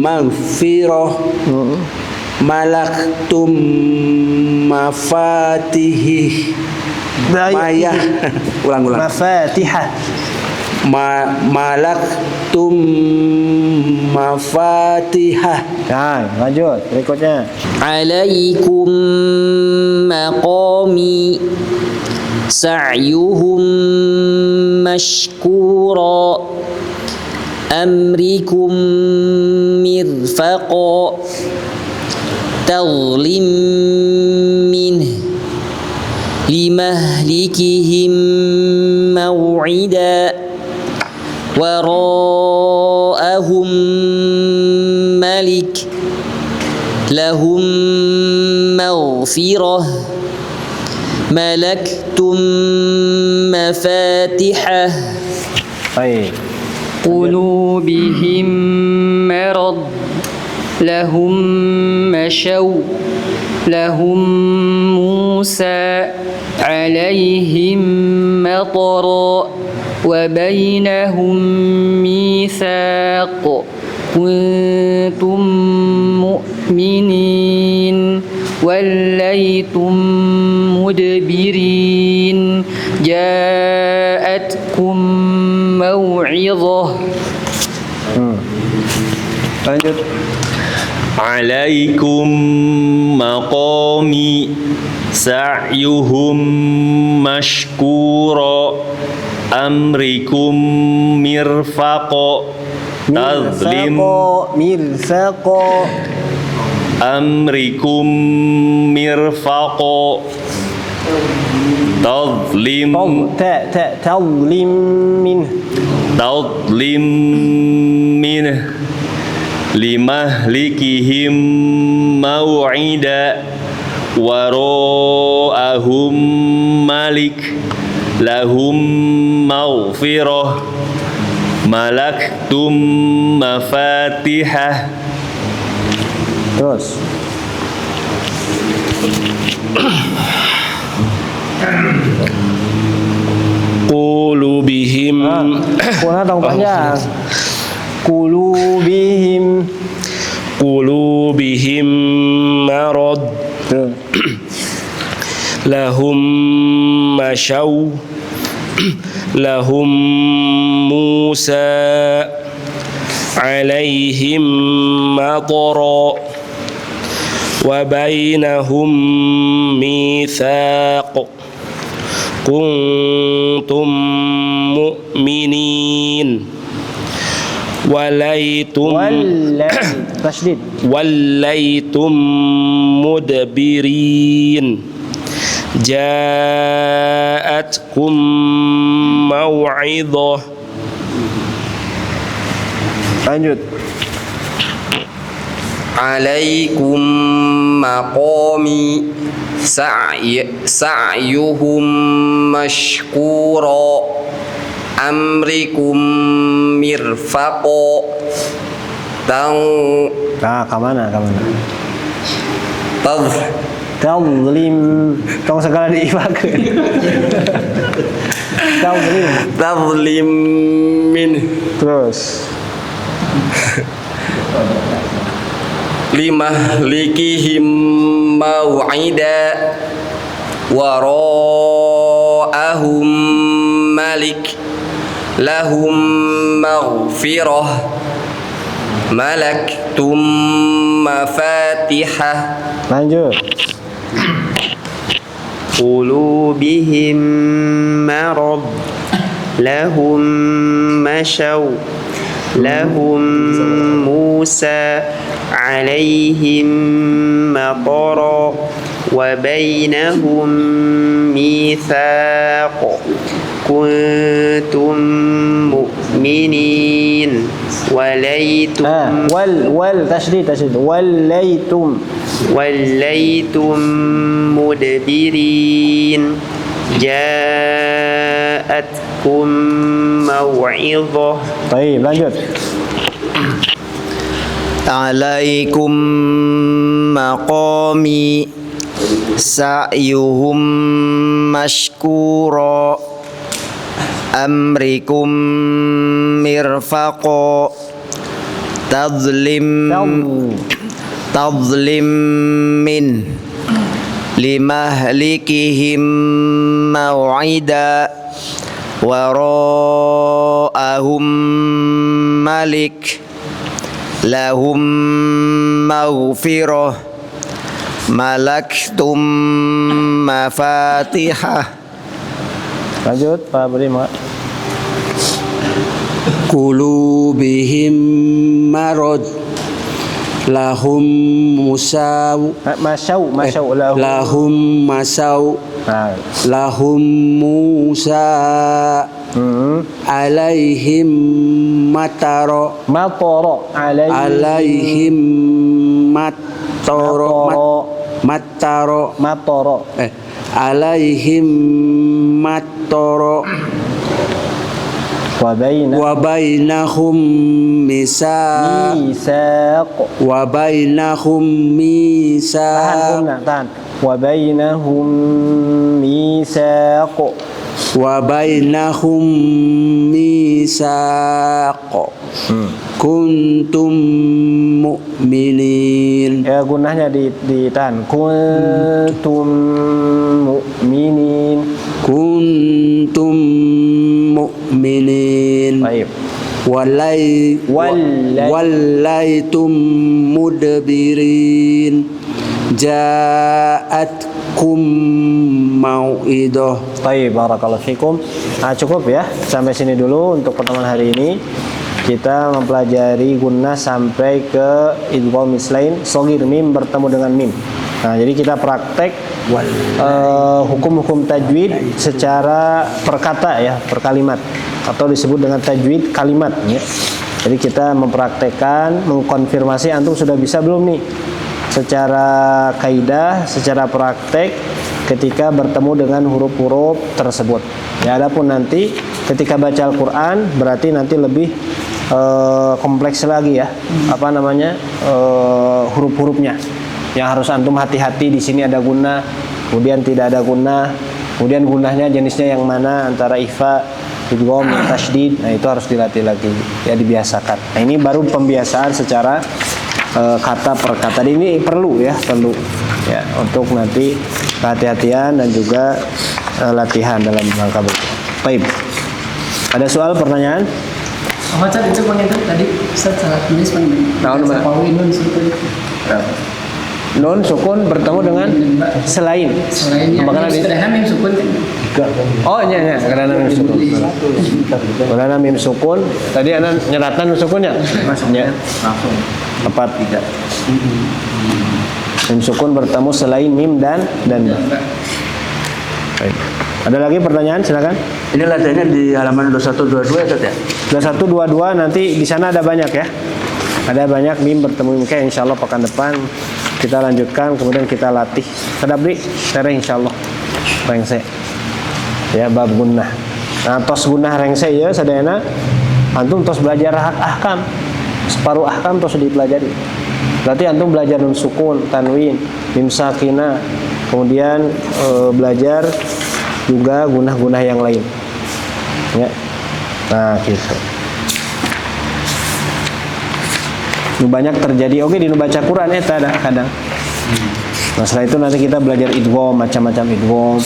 maghfirah. Malaktum mafatihih. Maya. Ulang. Mafatihah. Malaktum mafatihah. Nah, lanjut berikutnya. Alaikum maqami sa'yuhum mashkura amrikum mirfaqa tazlim minhu limahlikihim maw'ida وراءهم ملك لهم مغفرة ملكتم مفاتحه. Baik. قلوبهم مرض لهم موسى عليهم مطر وبينهم ميثاق كنتم مؤمنين وليتم مدبرين جاءتكم موعظة. Lanjut. Alaikum maqami sa'yuhum mashkura amrikum mirfaqo tadlim mirfaqo amrikum mirfaqo tadlim tadlim min limahlikihim maw'ida wara'ahum malik lahum maghfirah malaktum mafatihah. Terus qulubihim kurang dong panjang. Qulubihim marad lahum mashaw lahum Musa alaihim matara wa bainahum mitsaq kuntum mu'minin wallaytum mudbirin ja'atkum maw'idhah. Lanjut. Alaikum maqami sa'yuhum mashkura amrikum mirfaqo Kamana? Tadlim tong segala diibakeun. tadlim min terus limahlikihim maw'ida wara'ahum malik lahum maghfirah malaktum mafatihah. Lanjut. qulubihim marad lahum mashaw lahum Musa alaihim matara wa bainahum mitsaq kuntum mu'minin walaitum tasydid wallaytum mudbirin ja'atkum maw'idhah. Baik, lanjut. Alaikum maqami sa'yuhum mashkura amrikum mirfaqo tadlim min limahlikihim maw'ida wara'ahum malik lahum maghfirah malaktum mafatihah. Lanjut Pak Budi. Qulubihim marad lahum lahum Musa alaihim mataro alaihim mataro wa bainahum misaq wa bainahum misaq kuntum mu'minin. Ya gunahnya ditahan. Kuntum mu'minin. Baik. Wallaytum mudbirin ja'atkum mau'idah. Baik, barakallahu fikum. Nah, cukup ya. Sampai sini dulu untuk pertemuan hari ini. Kita mempelajari gunnah sampai ke idgham mislain shagir, mim bertemu dengan mim. Nah, jadi kita praktek hukum-hukum tajwid secara perkata ya, per kalimat, atau disebut dengan tajwid kalimat ya. Jadi kita mempraktekkan, mengkonfirmasi antum sudah bisa belum nih secara kaidah, secara praktek ketika bertemu dengan huruf-huruf tersebut. Ya, adapun nanti ketika baca Al-Qur'an berarti nanti lebih kompleks lagi ya, apa namanya, huruf-hurufnya yang harus antum hati-hati. Di sini ada gunnah, kemudian tidak ada gunnah, kemudian gunnahnya jenisnya yang mana, antara ikhfa, idgham, tasydid. Nah, itu harus dilatih lagi ya, dibiasakan. Nah, ini baru pembiasaan secara kata per kata. Ini perlu ya, perlu ya untuk nanti kehati-hatian dan juga latihan dalam rangka berikut. Baik. Ada soal, pertanyaan? Ustaz, itu itu tadi Ustaz salah tulis Tahun nun sukun bertemu dengan selain. Makanya sederhana mim sukun kan? Oh iya, karena mim sukun. Karena mim sukun. Tadi anak nyeratan sukunnya. Masuknya langsung. Tepat tidak. Mim sukun bertemu selain mim dan baik. Ada lagi pertanyaan, silakan. Ini latihannya di halaman 2122 ya, Ustaz ya? 2122 nanti di sana ada banyak ya. Ada banyak mim bertemu mim. Kayak insyaallah pekan depan kita lanjutkan, kemudian kita latih tadabri sere insyaallah rengse. Ya, bab gunnah. Nah, tos gunnah rengse ya sadayana antum tos belajar ahkam. Separuh ahkam tos dipelajari. Berarti antum belajar nun sukun, tanwin, mim sakinah, kemudian belajar juga gunah-gunah yang lain ya. Nah, gitu. Nu banyak terjadi oke di nu baca Quran eta ada kadang. Nah, setelah itu nanti kita belajar idgham, macam-macam idgham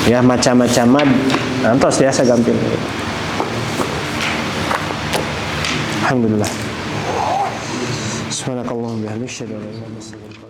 ya, macam-macam mad. Antos biasa gampil. Alhamdulillah. Subhanakallahumma wa bihamdika asyhadu an la ilaha illa anta astaghfiruka